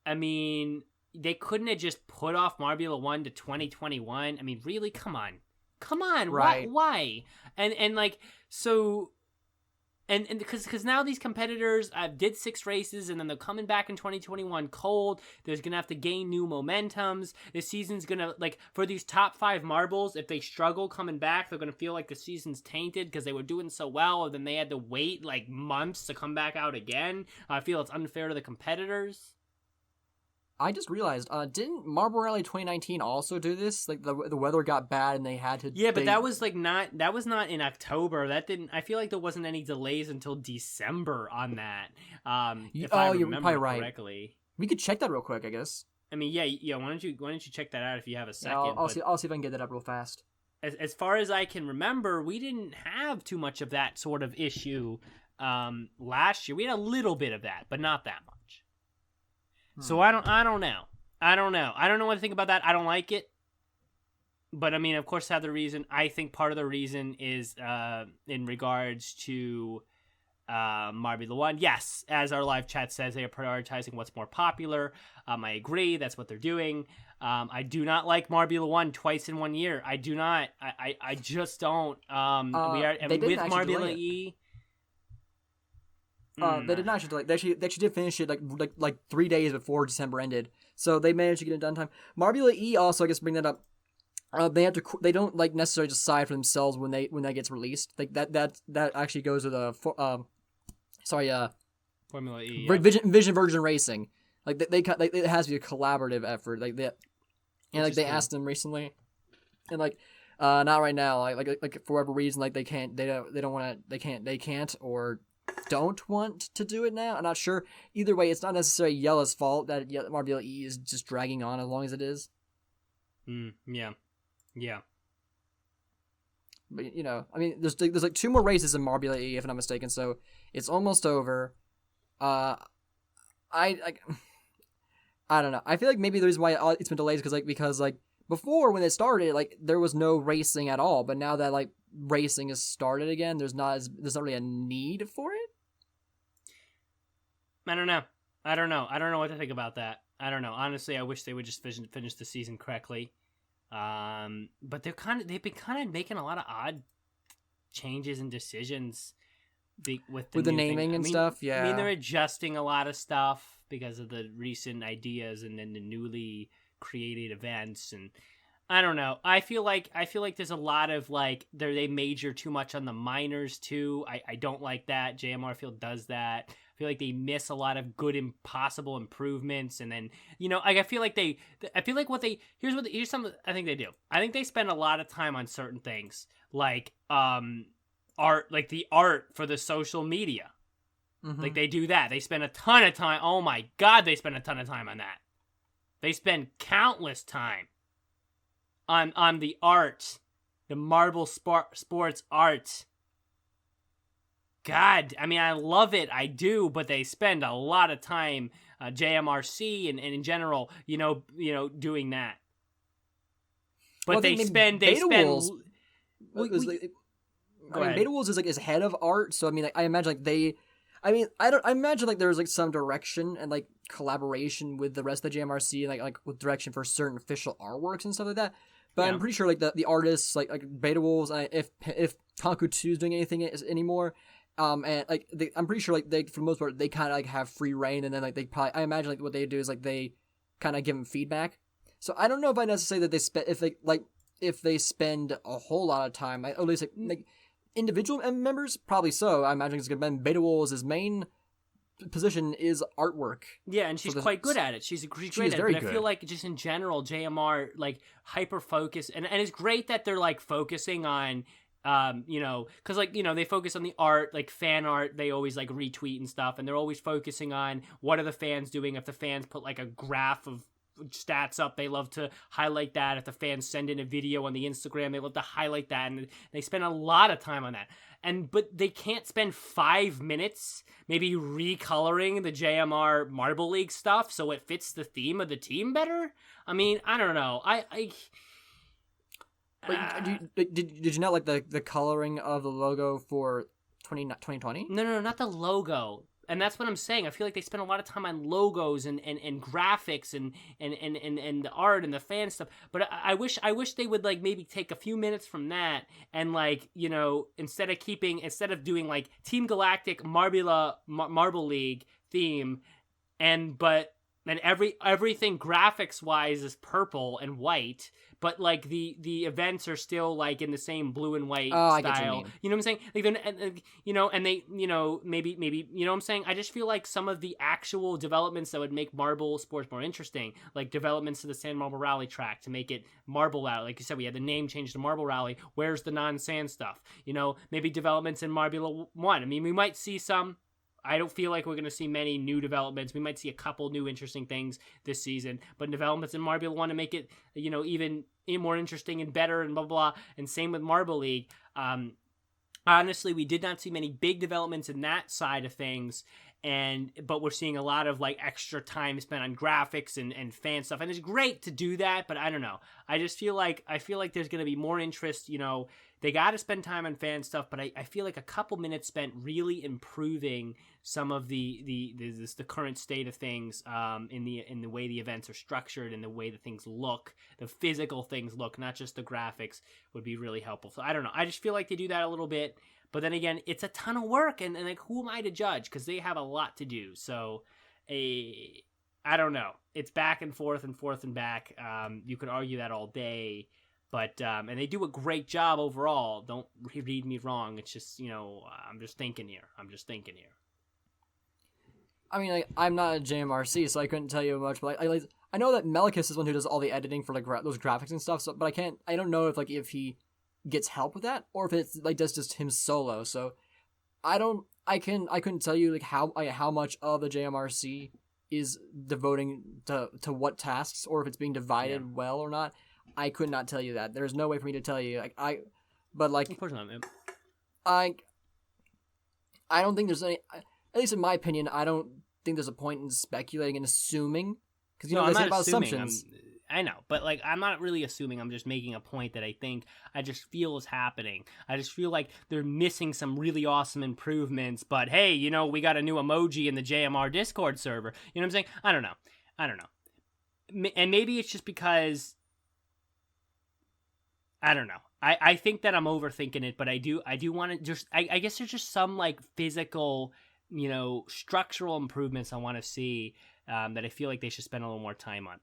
I mean, they couldn't have just put off Marbula 1 to 2021. I mean, really? Come on. Right. Why? And like, so, and because now these competitors did 6 races, and then they're coming back in 2021 cold. There's going to have to gain new momentums. This season's going to, like, for these top 5 marbles, if they struggle coming back, they're going to feel like the season's tainted because they were doing so well, and then they had to wait, like, months to come back out again. I feel it's unfair to the competitors. I just realized, didn't Marble Rally 2019 also do this? Like, the weather got bad and they had to... Yeah, but that was not in October. That didn't... I feel like there wasn't any delays until December on that. If I remember correctly. We could check that real quick, I guess. I mean, yeah. Why don't you check that out if you have a second? Yeah, I'll see if I can get that up real fast. As far as I can remember, we didn't have too much of that sort of issue last year. We had a little bit of that, but not that much. So I don't know. I don't know what to think about that. I don't like it. But I mean, of course, have the reason. I think part of the reason is in regards to Marbula 1. Yes, as our live chat says, they are prioritizing what's more popular. I agree. That's what they're doing. I do not like Marbula 1 twice in 1 year. I do not. I just don't. We are with Marbula E. They did not actually delay. They actually did finish it like 3 days before December ended, so they managed to get it done in time. Marbula E also, I guess, bring that up. They don't like necessarily decide for themselves when that gets released. Like that actually goes to the Formula E. Yeah. Vision Virgin Racing. Like it has to be a collaborative effort. Like that, and like they asked them recently, and like not right now. Like for whatever reason, like they can't or don't want to do it now. I'm not sure. Either way, it's not necessarily Yella's fault that Marbula E is just dragging on as long as it is. Yeah. But you know, I mean, there's like 2 more races in Marbula E, if I'm not mistaken. So it's almost over. I don't know. I feel like maybe the reason why it's been delayed is because before when it started, like there was no racing at all. But now that like racing has started again, there's not really a need for it. I don't know what to think about that. I don't know. Honestly, I wish they would just finish the season correctly. But they've been kind of making a lot of odd changes and decisions with the naming and stuff. Yeah, I mean, they're adjusting a lot of stuff because of the recent ideas and then the newly created events, and I don't know. I feel like there's a lot of like they major too much on the minors too. I don't like that. JMR Field does that. I feel like they miss a lot of good impossible improvements, and then I feel like here's something I think they do. I think they spend a lot of time on certain things like art, like the art for the social media. Mm-hmm. Like they do that. They spend a ton of time. Oh my God, they spend a ton of time on that. They spend countless time on the art, the marble sports art. God, I mean, I love it, I do, but they spend a lot of time, JMRC and in general, doing that. But Beta Wolves is head of art, so I mean, I imagine I imagine there's some direction and collaboration with the rest of the JMRC, like with direction for certain official artworks and stuff like that. But yeah. I'm pretty sure the artists like Beta Wolves, if Tonku 2 is doing anything anymore, and I'm pretty sure they for the most part they kind of have free reign, and then they probably, I imagine what they do is they kind of give them feedback. So I don't know if I necessarily that they if they spend a whole lot of time, at least like individual members, probably so. I imagine it's going to be Beta Wolves' main position is artwork. Yeah, and she's quite good at it. She's great at it. But I feel like just in general, JMR like hyper focus, and it's great that they're like focusing on, because like they focus on the art, like fan art. They always like retweet and stuff, and they're always focusing on what are the fans doing. If the fans put like a graph of stats up, they love to highlight that. If the fans send in a video on the Instagram, they love to highlight that, and they spend a lot of time on that. But they can't spend 5 minutes maybe recoloring the JMR Marble League stuff so it fits the theme of the team better. I mean, I don't know. Did you not like the coloring of the logo for 2020? No, not the logo. And that's what I'm saying. I feel like they spend a lot of time on logos and graphics and the art and the fan stuff. But I wish they would like maybe take a few minutes from that and like, instead of doing like Team Galactic Marble League theme and everything graphics wise is purple and white, but like the events are still like in the same blue and white style. I get what you mean. You know what I'm saying? Like, and they, maybe, you know what I'm saying? I just feel like some of the actual developments that would make marble sports more interesting, like developments to the Sand Marble Rally track to make it Marble Rally. Like you said, we had the name change to Marble Rally. Where's the non-sand stuff? Maybe developments in Marbula 1. I mean, we might see some. I don't feel like we're going to see many new developments. We might see a couple new interesting things this season, but developments in Marbula 1 to make it, even more interesting and better and blah, blah, blah. And same with Marble League. Honestly, we did not see many big developments in that side of things. But we're seeing a lot of like extra time spent on graphics and fan stuff. And it's great to do that, but I don't know. I feel like there's going to be more interest, they got to spend time on fan stuff, but I feel like a couple minutes spent really improving some of the current state of things in the way the events are structured and the way the things look, the physical things look, not just the graphics, would be really helpful. So I don't know. I just feel like they do that a little bit, but then again, it's a ton of work, and like who am I to judge? Because they have a lot to do. So I don't know. It's back and forth and back. You could argue that all day. But, and they do a great job overall. Don't read me wrong. It's just, I'm just thinking here. I mean, I'm not a JMRC, so I couldn't tell you much. But I know that Melicus is one who does all the editing for like those graphics and stuff. So, but I don't know if he gets help with that or if it's like does just him solo. So, I couldn't tell you like how much of the JMRC is devoting to what tasks or if it's being divided well or not. I could not tell you that. There's no way for me to tell you. But like, of course not, man. I don't think there's any. At least in my opinion, I don't think there's a point in speculating and assuming because I'm not about assuming. assumptions. I know, but like, I'm not really assuming. I'm just making a point that I just feel is happening. I just feel like they're missing some really awesome improvements. But hey, we got a new emoji in the JMR Discord server. You know what I'm saying? I don't know. And maybe it's just because. I don't know. I think that I'm overthinking it, but I do want to just, I guess there's just some like physical, structural improvements I want to see that I feel like they should spend a little more time on.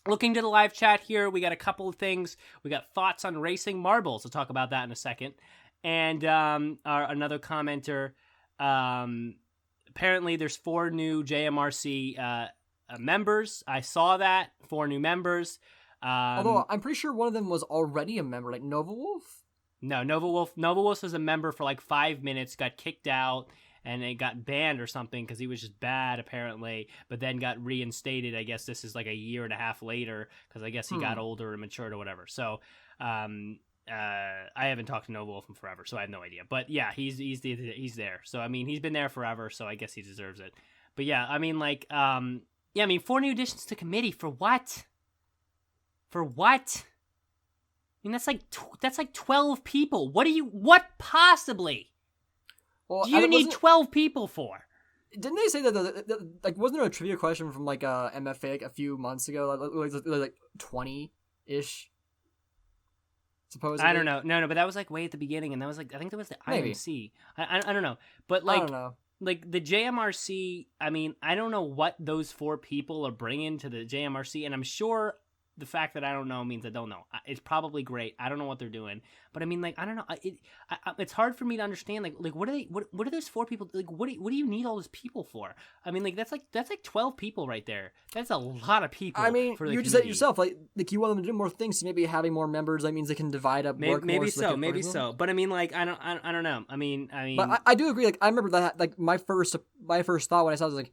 Looking to the live chat here, we got a couple of things. We got thoughts on racing marbles. We'll talk about that in a second. And another commenter, apparently there's 4 new JMRC members. I saw that, 4 new members. Although I'm pretty sure one of them was already a member, like Nova Wolf. No, Nova Wolf was a member for like 5 minutes, got kicked out, and it got banned or something because he was just bad apparently. But then got reinstated. I guess this is like a year and a half later because I guess he got older and matured or whatever. So I haven't talked to Nova Wolf in forever, so I have no idea. But yeah, he's there. So I mean, he's been there forever, so I guess he deserves it. But yeah, I mean, like 4 new additions to committee for what? For what? I mean, that's like 12 people. What possibly do you need 12 people for? Didn't they say that like wasn't there a trivia question from like MFA like a few months ago, like 20-ish? Supposedly. I don't know. No, but that was like way at the beginning, and that was like I think that was the IMC. I don't know, but like I don't know. Like the JMRC. I mean, I don't know what those 4 people are bringing to the JMRC, and I'm sure the fact that I don't know means I don't know. It's probably great. I don't know what they're doing, but I mean, like, I don't know. It's hard for me to understand. Like, what are they? What are those 4 people? Like, what do you need all those people for? I mean, like, that's like 12 people right there. That's a lot of people. I mean, for the you just said it committee. yourself. Like you want them to do more things. So maybe having more members, that means they can divide up work Maybe more. so, maybe so. But I mean, like, I don't know. I mean, But I do agree. Like, I remember that. Like, my first thought when I saw it was like,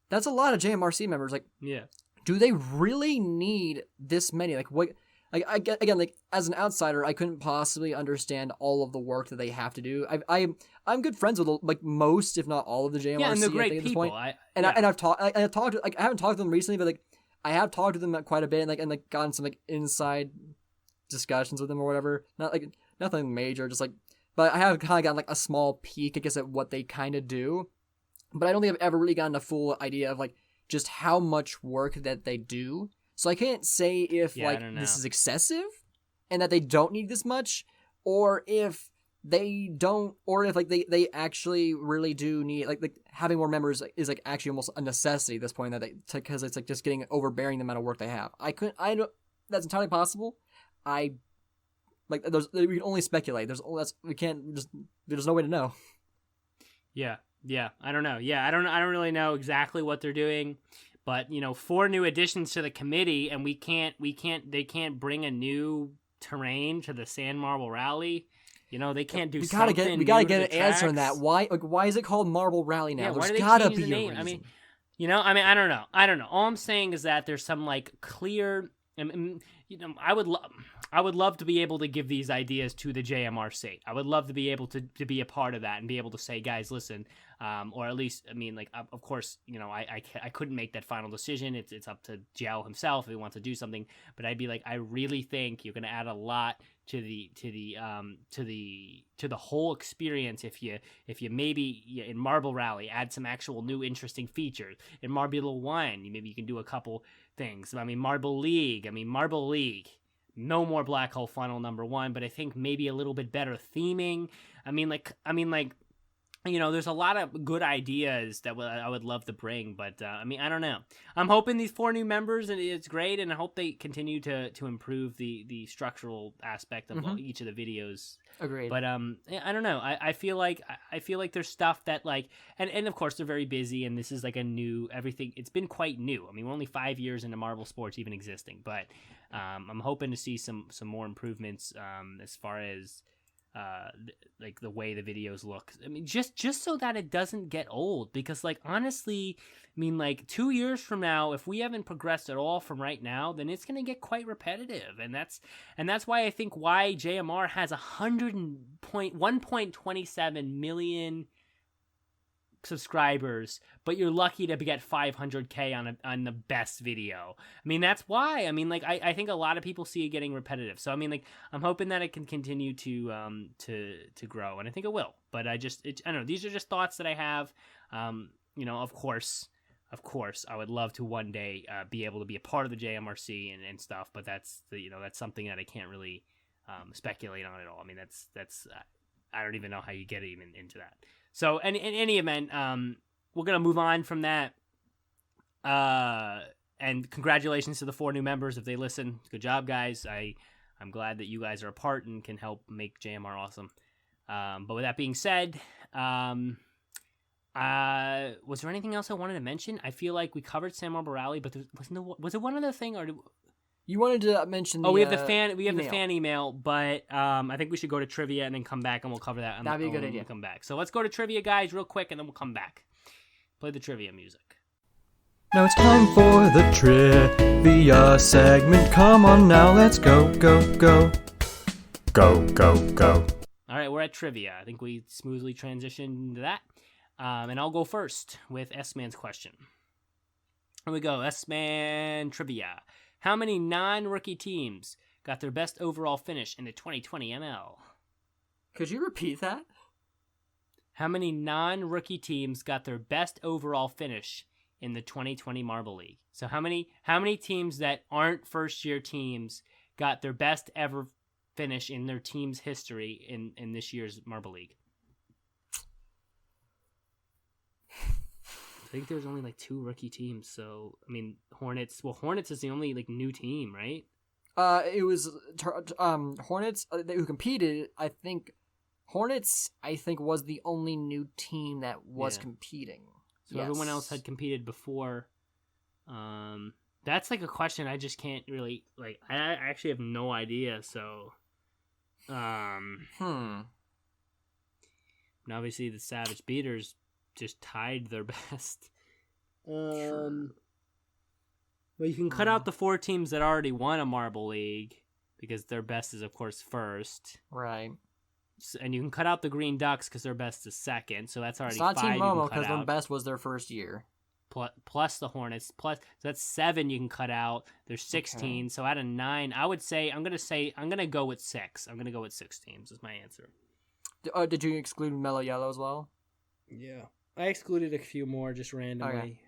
that's a lot of JMRC members. Like, yeah. do they really need this many? Like, what? Like, I get, again, like, as an outsider, I couldn't possibly understand all of the work that they have to do. I'm good friends with like most, if not all, of the JMRC. Yeah, and they're great at this people. point. I've talked like, I haven't talked to them recently, but like I have talked to them quite a bit, and gotten some like inside discussions with them or whatever. Not like nothing major, just like, but I have kind of gotten like a small peek, I guess, at what they kind of do. But I don't think I've ever really gotten a full idea of like just how much work that they do. So I can't say if like this is excessive and that they don't need this much, or if they don't, or if like they actually really do need like having more members is like actually almost a necessity at this point, that because it's like just getting overbearing the amount of work they have. I know that's entirely possible. We can only speculate. There's no way to know. Yeah, I don't know. Yeah, I don't really know exactly what they're doing, but 4 new additions to the committee, and they can't bring a new terrain to the Sand Marble Rally. They can't do something. We gotta get an answer on that. Why is it called Marble Rally now? Yeah, There's gotta be a name? reason. I don't know. All I'm saying is that there's some like clear. I would love to be able to give these ideas to the JMRC. I would love to be able to be a part of that and be able to say, guys, listen, or at least, I mean, like, of course, I couldn't make that final decision. It's up to Gel himself if he wants to do something. But I'd be like, I really think you're going to add a lot to the whole experience if you maybe in Marble Rally add some actual new interesting features. In Marble 1, maybe you can do a couple things. I mean, Marble League, no more Black Hole Funnel number 1, but I think maybe a little bit better theming. I mean, there's a lot of good ideas that I would love to bring, but I don't know. I'm hoping these 4 new members, and it's great, and I hope they continue to improve the structural aspect of each of the videos. Agreed. But I don't know. I feel like there's stuff that like, and of course they're very busy, and this is like a new everything. It's been quite new. I mean, we're only 5 years into Marble Sports even existing, but I'm hoping to see some more improvements as far as like the way the videos look. I mean, just so that it doesn't get old, because like honestly, I mean, like 2 years from now, if we haven't progressed at all from right now, then it's going to get quite repetitive, and that's why I think why JMR has 1.27 million subscribers, but you're lucky to get 500K on the best video. I mean, that's why. I mean, like I think a lot of people see it getting repetitive. So I mean, like I'm hoping that it can continue to grow, and I think it will. But I don't know. These are just thoughts that I have. Of course, I would love to one day be able to be a part of the JMRC and stuff. But that's something that I can't really speculate on at all. I mean, that's I don't even know how you get even into that. So, in any event, we're going to move on from that. And congratulations to the 4 new members if they listen. Good job, guys. I'm glad that you guys are a part and can help make JMR awesome. But with that being said, was there anything else I wanted to mention? I feel like we covered San Marble Rally, but was there one other thing? Or you wanted to mention we have the fan email, but I think we should go to trivia and then come back, and we'll cover that. That'd be a good idea. We'll come back. So let's go to trivia, guys, real quick, and then we'll come back. Play the trivia music. Now it's time for the trivia segment. Come on now, let's go, go, go. Go, go, go. All right, we're at trivia. I think we smoothly transitioned into that. And I'll go first with S-Man's question. Here we go, S-Man trivia. How many non-rookie teams got their best overall finish in the 2020 ML? Could you repeat that? How many non-rookie teams got their best overall finish in the 2020 Marble League? So how many teams that aren't first-year teams got their best ever finish in their team's history in this year's Marble League? think there's only like 2 rookie teams. So I mean, Hornets. Well, Hornets is the only like new team, right? It was Hornets who competed. I think Hornets. I think was the only new team that was competing. So everyone else had competed before. That's like a question I just can't really like. I actually have no idea. So, And obviously the Savage Beaters just tied their best. Well, you can cut out the 4 teams that already won a Marble League because their best is, of course, first. Right. And you can cut out the Green Ducks because their best is second. So that's already it's not 5 Team Momo because their best was their first year. Plus the Hornets. So that's 7 you can cut out. There's 16. Okay. So out of 9, I would say I'm gonna go with 6. I'm gonna go with 6 teams. Is my answer. Did you exclude Mellow Yellow as well? Yeah, I excluded a few more just randomly.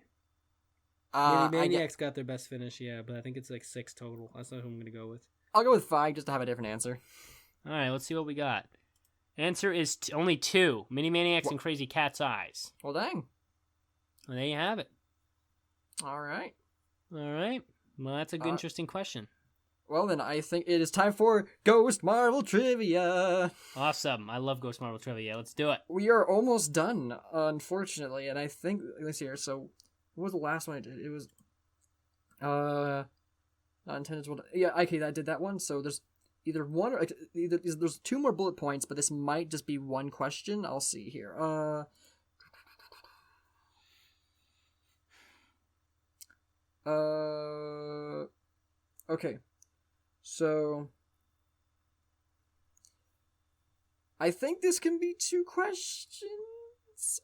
Okay. Maniacs got their best finish, but I think it's like 6 total. That's not who I'm going to go with. I'll go with 5 just to have a different answer. All right, let's see what we got. Answer is only 2. Mini Maniacs and Crazy Cat's Eyes. Well, dang. Well, there you have it. All right. Well, that's an interesting question. Well, then I think it is time for Ghost Marble Trivia. Awesome. I love Ghost Marble Trivia. Let's do it. We are almost done, unfortunately, and I think, let's see here, so... What was the last one I did? It was, not intended to... Yeah, okay, I did that one. So there's either one or... there's 2 more bullet points, but this might just be 1 question. I'll see here. Okay. So... I think this can be 2 questions.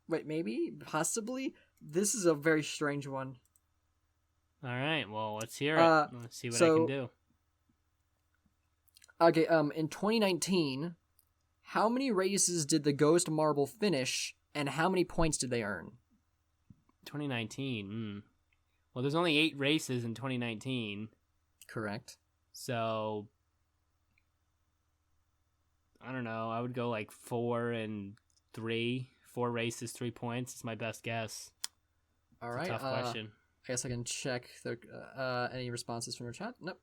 Wait, maybe? Possibly? This is a very strange one. All right, well, let's hear it. Let's see what I can do. Okay, in 2019, how many races did the Ghost Marble finish, and how many points did they earn? 2019, Well, there's only 8 races in 2019. Correct. So, I don't know. I would go like 4 and 3. 4 races, 3 points. It's my best guess. All right. Tough question. I guess I can check any responses from your chat. Nope.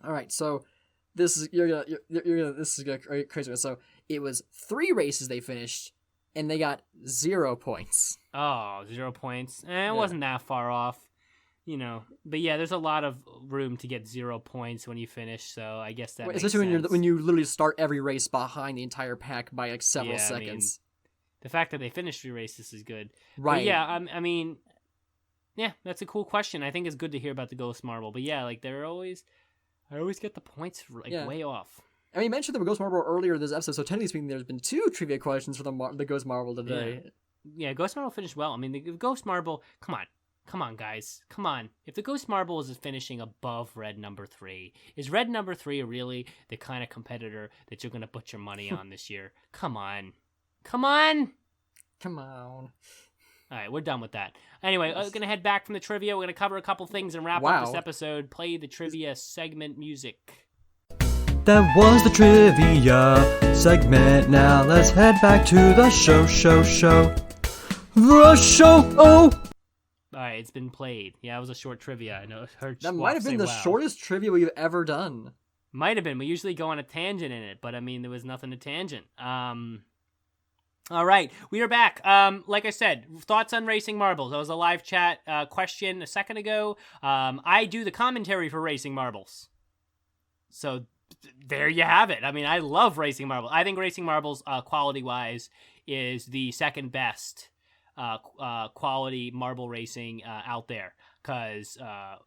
All right. So this is this is gonna crazy. So it was 3 races they finished, and they got 0 points. Oh, 0 points. It wasn't that far off, But yeah, there's a lot of room to get 0 points when you finish. So I guess that makes especially sense. when you literally start every race behind the entire pack by like several seconds. I mean, the fact that they finished 3 races is good. Right. But yeah, I mean, yeah, that's a cool question. I think it's good to hear about the Ghost Marble. But yeah, like I always get the points way off. I mean, you mentioned the Ghost Marble earlier this episode, so technically speaking, there's been 2 trivia questions for the Ghost Marble today. Yeah, Ghost Marble finished well. I mean, the Ghost Marble, come on, guys. Come on. If the Ghost Marble is finishing above Red number 3, is Red number 3 really the kind of competitor that you're going to put your money on this year? Come on. All right, we're done with that. Anyway, we're going to head back from the trivia. We're going to cover a couple things and wrap up this episode. Play the trivia segment music. That was the trivia segment. Now let's head back to the show. The show. Oh! Alright, it's been played. Yeah, it was a short trivia. I know. That might have been the shortest trevia we've ever done. Might have been. We usually go on a tangent in it, but I mean, there was nothing to tangent. All right, we are back. Like I said, thoughts on Racing Marbles. That was a live chat question a second ago. I do the commentary for Racing Marbles. So there you have it. I mean, I love Racing Marbles. I think Racing Marbles, quality-wise, is the second best quality marble racing out there. Because, I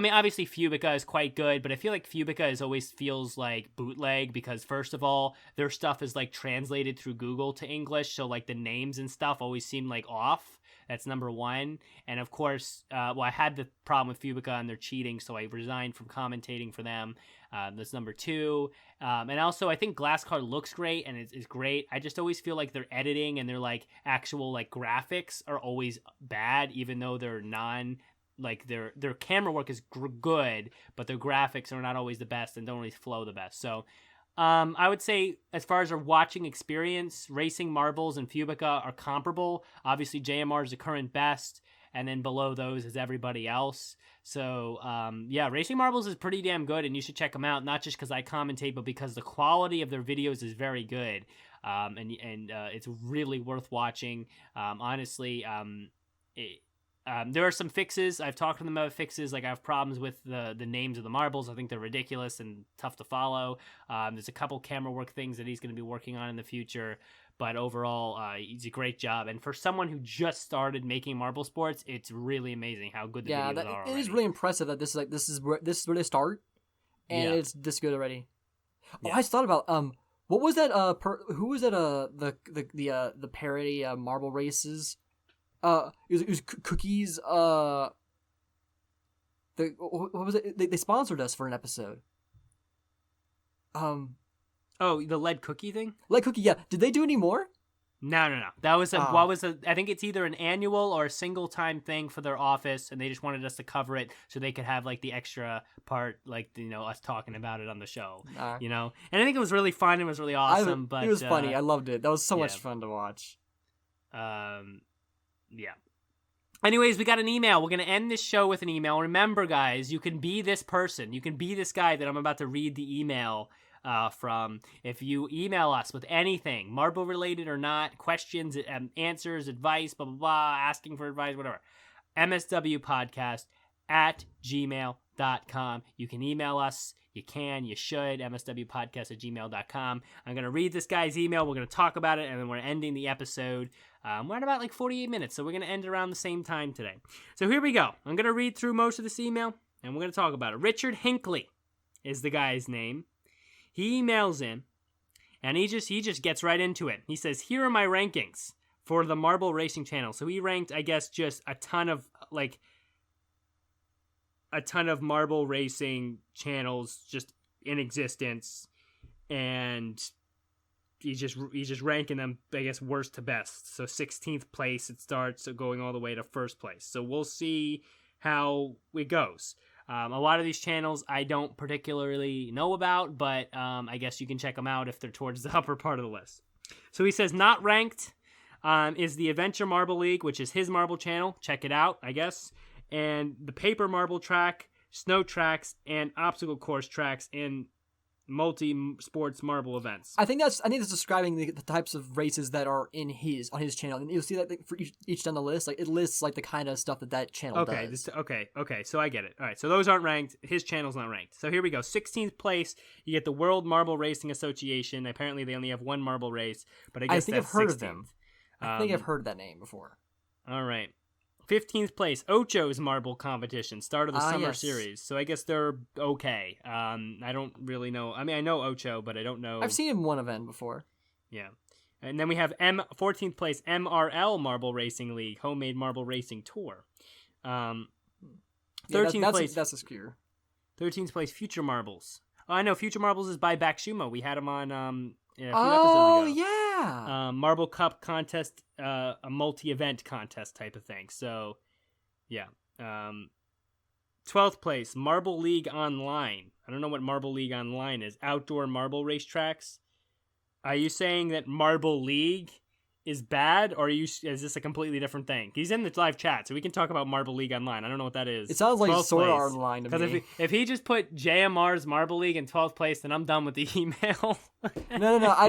mean, obviously Fubica is quite good, but I feel like Fubica always feels like bootleg because, first of all, their stuff is, like, translated through Google to English, so, like, the names and stuff always seem, like, off. That's number 1. And, of course, I had the problem with Fubica and they're cheating, so I resigned from commentating for them. That's number 2. And also, I think Glasscar looks great and it's great. I just always feel like their editing and their, like, actual, like, graphics are always bad, even though they're like their camera work is good, but their graphics are not always the best and don't always flow the best. So I would say as far as our watching experience, Racing Marbles and Fubica are comparable. Obviously, JMR is the current best, and then below those is everybody else. So, yeah, Racing Marbles is pretty damn good, and you should check them out, not just because I commentate, but because the quality of their videos is very good, and it's really worth watching. Honestly, there are some fixes. I've talked to them about fixes. Like, I have problems with the names of the marbles. I think they're ridiculous and tough to follow. There's a couple camera work things that he's going to be working on in the future. But overall, he's a great job. And for someone who just started making marble sports, it's really amazing how good the videos are. It is really impressive that this is where they start, and it's this good already. Oh, I just thought about what was that? Who was that? The parody marble races. It was Cookies. What was it? They sponsored us for an episode. Oh, the lead cookie thing? Lead cookie, yeah. Did they do any more? No. That was I think it's either an annual or a single time thing for their office, and they just wanted us to cover it so they could have like the extra part, like, you know, us talking about it on the show. You know? And I think it was really fun. It was really awesome. But it was funny. I loved it. That was so much fun to watch. Yeah. Anyways, we got an email. We're going to end this show with an email. Remember, guys, you can be this person. You can be this guy that I'm about to read the email from. If you email us with anything, marble related or not, questions, answers, advice, blah, blah, blah, asking for advice, whatever, MSW Podcast at gmail.com. You can email us. You should, mswpodcast@gmail.com. I'm going to read this guy's email. We're going to talk about it, and then we're ending the episode. We're at about like 48 minutes, so we're going to end around the same time today. So here we go. I'm going to read through most of this email, and we're going to talk about it. Richard Hinckley is the guy's name. He emails in, and he just gets right into it. He says, here are my rankings for the Marble Racing channel. So he ranked, I guess, just a ton of marble racing channels just in existence, and he's just ranking them, I guess, worst to best. So 16th place it starts, so going all the way to first place. So we'll see how it goes. A lot of these channels I don't particularly know about, but I guess you can check them out if they're towards the upper part of the list. So he says not ranked is the Adventure Marble League, which is his marble channel. Check it out, I guess. And the Paper Marble Track, Snow Tracks, and Obstacle Course Tracks, and multi-sports marble events. I think that's describing the types of races that are on his channel, and you'll see that for each down the list, like it lists like the kind of stuff that channel does. Okay, so I get it. All right, so those aren't ranked. His channel's not ranked. So here we go. 16th place, you get the World Marble Racing Association. Apparently, they only have one marble race, but I guess I've heard 16th. of them. I think I've heard that name before. All right. 15th place, Ocho's Marble Competition, start of the summer series. So I guess they're okay. I don't really know. I mean, I know Ocho, but I don't know. I've seen him one event before. Yeah. And then we have 14th place, MRL Marble Racing League, Homemade Marble Racing Tour. 13th place. That's obscure. 13th place, Future Marbles. Oh, I know. Future Marbles is by Bakshumo. We had him on a few episodes ago. Yeah. Marble Cup contest, a multi-event contest type of thing. So, yeah. 12th place, Marble League Online. I don't know what Marble League Online is. Outdoor marble racetracks. Are you saying that Marble League is bad, or is this a completely different thing? He's in the live chat, so we can talk about Marble League Online. I don't know what that is. It sounds like Sword Art Online to me. Because if he just put JMR's Marble League in 12th place, then I'm done with the email. No. I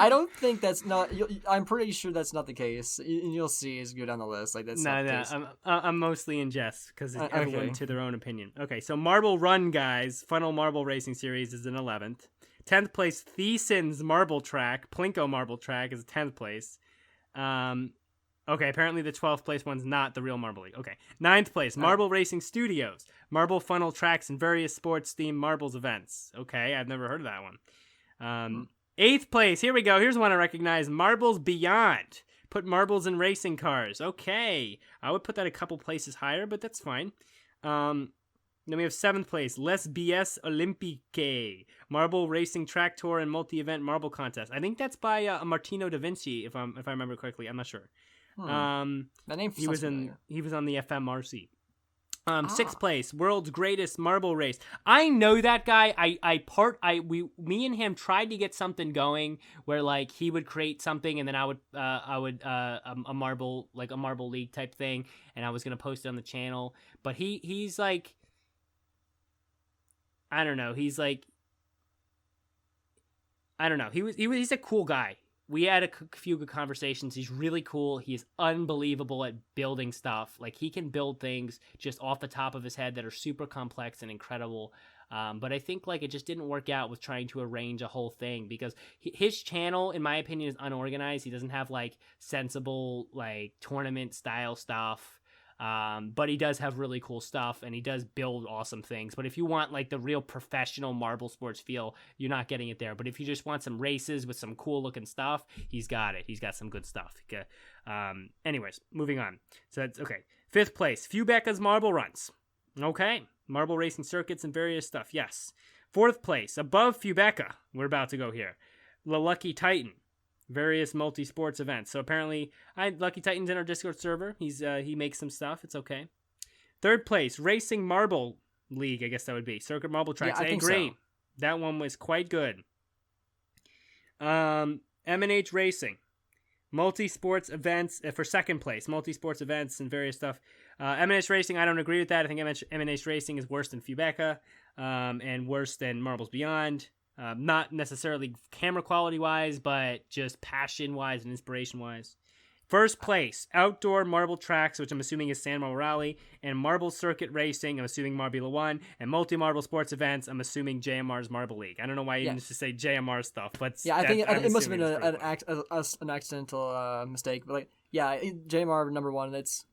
don't think that's not. I'm pretty sure that's not the case. You'll see as you go down the list. Like that's not the case. I'm mostly in jest because everyone to their own opinion. Okay, so Marble Run Guys Funnel Marble Racing Series is in 11th. 10th place, Thiessen's Marble Track, Plinko Marble Track is 10th place. Okay, apparently the 12th place one's not the real Marble League. Okay, 9th place, Marble Racing Studios, Marble Funnel Tracks and various sports-themed marbles events. Okay, I've never heard of that one. 8th place, here we go. Here's one I recognize, Marbles Beyond. Put marbles in racing cars. Okay, I would put that a couple places higher, but that's fine. Then we have 7th place, Les BS Olympique, Marble Racing Track Tour and Multi-Event Marble Contest. I think that's by Martino Da Vinci, if I remember correctly. I'm not sure. That name he was on the FMRC. Sixth place, world's greatest marble race. I know that guy. Me and him tried to get something going where like he would create something and then I would a marble league type thing, and I was gonna post it on the channel. But he's like, I don't know. He's like, I don't know. He's a cool guy. We had a few good conversations. He's really cool. He's unbelievable at building stuff. Like, he can build things just off the top of his head that are super complex and incredible. But I think, like, it just didn't work out with trying to arrange a whole thing because his channel, in my opinion, is unorganized. He doesn't have, like, sensible, like, tournament-style stuff. But he does have really cool stuff, and he does build awesome things. But if you want like the real professional marble sports feel, you're not getting it there. But if you just want some races with some cool looking stuff, he's got it. He's got some good stuff. Okay. Anyways, moving on. So that's okay. Fifth place, Fubeca's marble runs. Okay. Marble racing circuits and various stuff. Yes. Fourth place, above Fubeca. We're about to go here. The Lucky Titan. Various multi-sports events. So apparently, Lucky Titan's in our Discord server. He makes some stuff. It's okay. Third place, Racing Marble League. I guess that would be Circuit Marble Tracks. Yeah, I think agree. so. That one was quite good. M&H Racing, multi-sports events for second place. Multi-sports events and various stuff. M&H Racing, I don't agree with that. I think M&H Racing is worse than Fubeca and worse than Marbles Beyond. Not necessarily camera quality wise, but just passion wise and inspiration wise. First place, Outdoor Marble Tracks, which I'm assuming is San Marble Rally, and Marble Circuit Racing, I'm assuming Marbula 1, and Multi-Marble Sports Events, I'm assuming JMR's Marble League. I don't know why you need to say JMR stuff, but yeah, I think it must have been an accidental mistake. But like, yeah, JMR number one. That's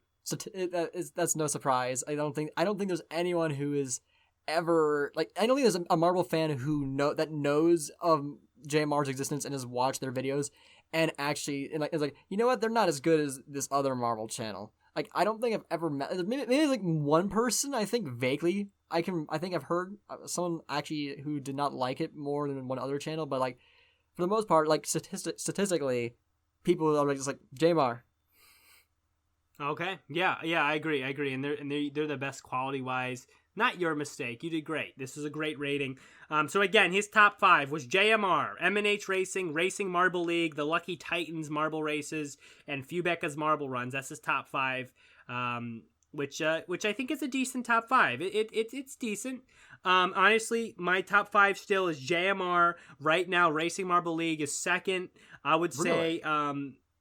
no surprise. I don't think there's anyone who is ever like. I don't think there's a Marble fan who knows of JMR's existence and has watched their videos. And actually, it's like, you know what? They're not as good as this other Marvel channel. Like, I don't think I've ever met maybe like one person. I think vaguely I think I've heard someone actually who did not like it more than one other channel. But like, for the most part, like statistically, people are just like JMR. Okay, yeah, I agree, and they're the best quality wise. Not your mistake. You did great. This is a great rating. So again, his top 5 was JMR, M&H Racing, Racing Marble League, the Lucky Titans Marble Races, and Fubeca's Marble Runs. That's his top 5, which I think is a decent top 5. It's decent. Honestly, my top 5 still is JMR. Right now, Racing Marble League is second. I would say,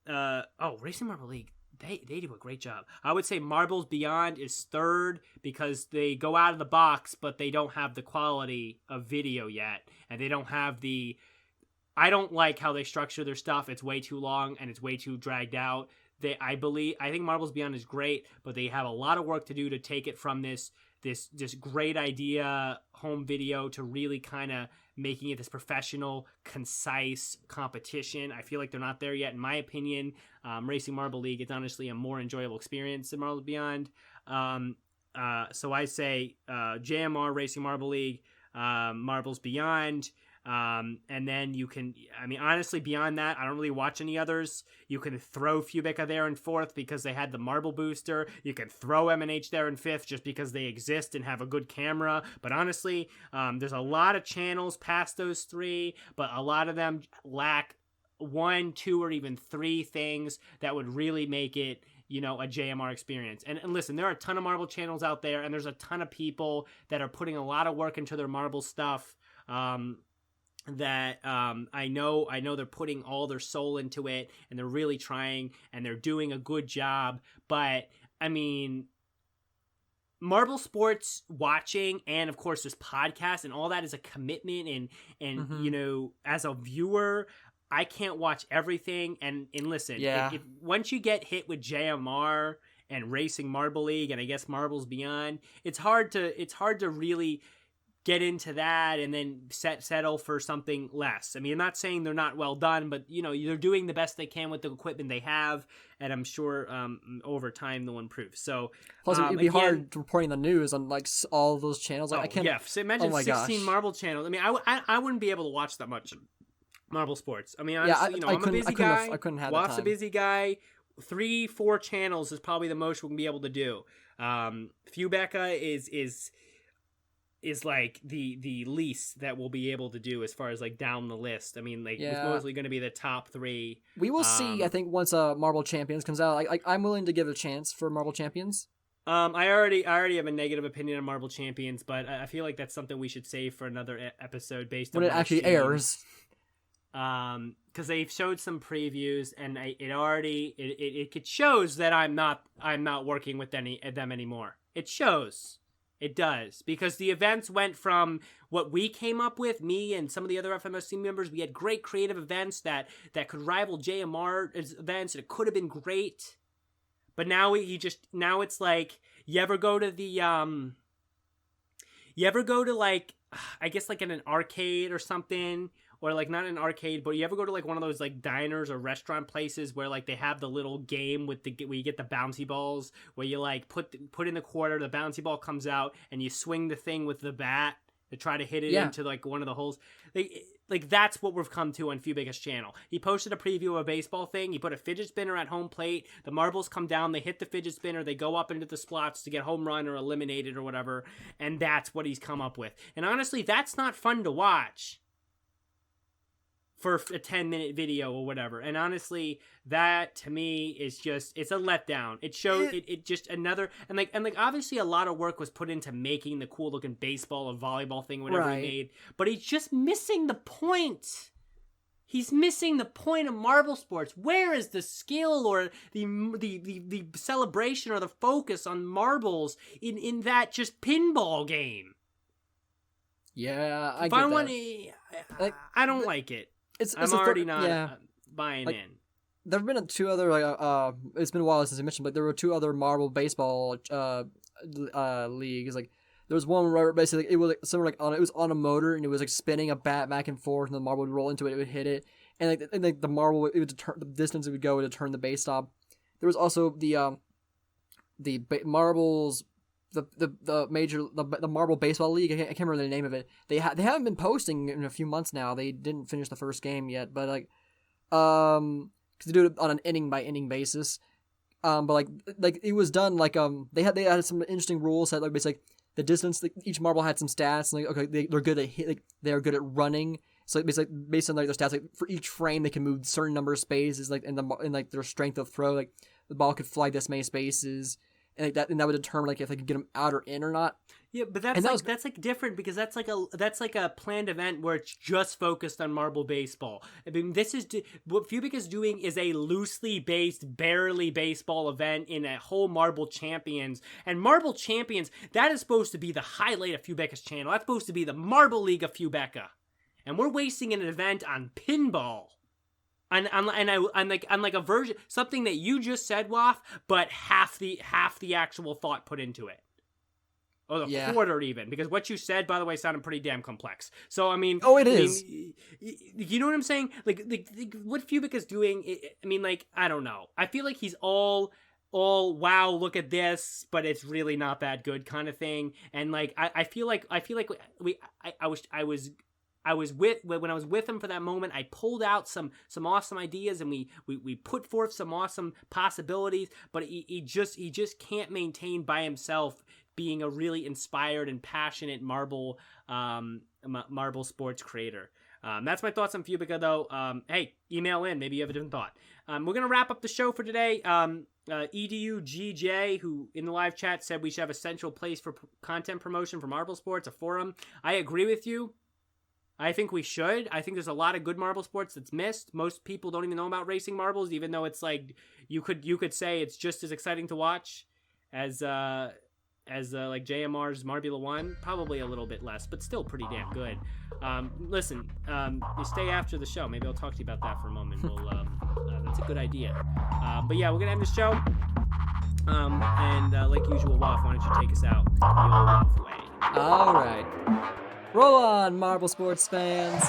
Racing Marble League. They do a great job. I would say Marbles Beyond is third because they go out of the box, but they don't have the quality of video yet. And they don't have I don't like how they structure their stuff. It's way too long and it's way too dragged out. I think Marbles Beyond is great, but they have a lot of work to do to take it from this great idea home video to really kind of making it this professional, concise competition. I feel like they're not there yet, in my opinion. Racing Marble League is honestly a more enjoyable experience than Marbles Beyond. So I say JMR, Racing Marble League, Marbles Beyond. And then you can, honestly, beyond that, I don't really watch any others. You can throw Fubeca there in 4th because they had the marble booster. You can throw M&H there in 5th just because they exist and have a good camera. But honestly, there's a lot of channels past those 3, but a lot of them lack 1, 2, or even 3 things that would really make it, a JMR experience. And listen, there are a ton of marble channels out there, and there's a ton of people that are putting a lot of work into their marble stuff. That I know they're putting all their soul into it and they're really trying and they're doing a good job. But marble sports watching and of course this podcast and all that is a commitment and as a viewer, I can't watch everything and listen. Yeah. If once you get hit with JMR and Racing Marble League and I guess Marbles Beyond, it's hard to really get into that and then settle for something less. I'm not saying they're not well done, but they're doing the best they can with the equipment they have, and I'm sure over time they'll improve. So plus it'd be hard reporting the news on like all those channels. Like I can't. Yeah, so imagine 16 marble channels. I wouldn't be able to watch that much marble sports. Honestly, I'm a busy guy. I couldn't have Waff's that time. a busy guy. 3-4 channels is probably the most we can be able to do. Fubeca is like the least that we'll be able to do as far as like down the list. I mean, like it's mostly going to be the top 3. We will see. I think once Marble Champions comes out, I'm willing to give it a chance for Marble Champions. I already have a negative opinion on Marble Champions, but I feel like that's something we should save for another episode based on when it actually airs. Because they've showed some previews, and it shows that I'm not working with them anymore. It shows. It does, because the events went from what we came up with, me and some of the other FMSC members. We had great creative events that could rival JMR events, and it could have been great. But now now it's like, you ever go to like, I guess like in an arcade or something, or like not an arcade, but you ever go to like one of those like diners or restaurant places where like they have the little game where you get the bouncy balls, where you like put in the quarter, the bouncy ball comes out, and you swing the thing with the bat to try to hit it into like one of the holes. Like that's what we've come to on Fubeca's channel. He posted a preview of a baseball thing. He put a fidget spinner at home plate. The marbles come down. They hit the fidget spinner. They go up into the slots to get home run or eliminated or whatever. And that's what he's come up with. And honestly, that's not fun to watch for a 10-minute video or whatever. And honestly, that to me is just, it's a letdown. It shows it just another, and like obviously a lot of work was put into making the cool looking baseball or volleyball thing, whatever he made, but he's just missing the point. He's missing the point of marble sports. Where is the skill or the celebration or the focus on marbles in that just pinball game? Yeah, I don't like it. I'm already not buying in. There have been 2 other it's been a while since I mentioned, but there were 2 other marble baseball leagues. Like there was one where basically it was like somewhere like it was on a motor, and it was like spinning a bat back and forth, and the marble would roll into it, it would hit it, and like the marble, it would the distance it would go to turn the base stop. There was also the marbles. The Marble Baseball League. I can't remember the name of it. They haven't been posting in a few months now. They didn't finish the first game yet, but like, because they do it on an inning by inning basis. But like it was done like they had some interesting rules that like basically the distance. Like, each marble had some stats. And, like okay, they're good at hit. Like they're good at running. So basically based on like their stats, like for each frame they can move a certain number of spaces. Like in like their strength of throw, like the ball could fly this many spaces. And that would determine like if they could get them out or in or not. Yeah, but that's different, because that's like a planned event where it's just focused on marble baseball. I mean, what Fubeca is doing is a loosely based, barely baseball event in a whole Marble Champions. And Marble Champions, that is supposed to be the highlight of Fubeca's channel. That's supposed to be the Marble League of Fubeca. And we're wasting an event on pinball. And like a version, something that you just said, Waff, but half the actual thought put into it, or the quarter even, because what you said, by the way, sounded pretty damn complex. So I mean, is. You know what I'm saying? Like what Fubeca's doing. I mean, like I don't know. I feel like he's all wow, look at this, but it's really not that good kind of thing. And like I feel like when I was with him for that moment, I pulled out some awesome ideas, and we put forth some awesome possibilities, but he just can't maintain by himself being a really inspired and passionate marble sports creator. That's my thoughts on Fubeca, though. Hey, email in. Maybe you have a different thought. We're going to wrap up the show for today. EduGJ, who in the live chat said we should have a central place for content promotion for marble sports, a forum. I agree with you. I think we should. I think there's a lot of good marble sports that's missed. Most people don't even know about racing marbles, even though it's like you could say it's just as exciting to watch as like JMR's Marbula 1. Probably a little bit less, but still pretty damn good. Listen, you stay after the show. Maybe I'll talk to you about that for a moment. That's a good idea. But yeah, we're gonna end the show. And like usual, Waff, why don't you take us out the old Waff way? All right. Roll on, marble sports fans.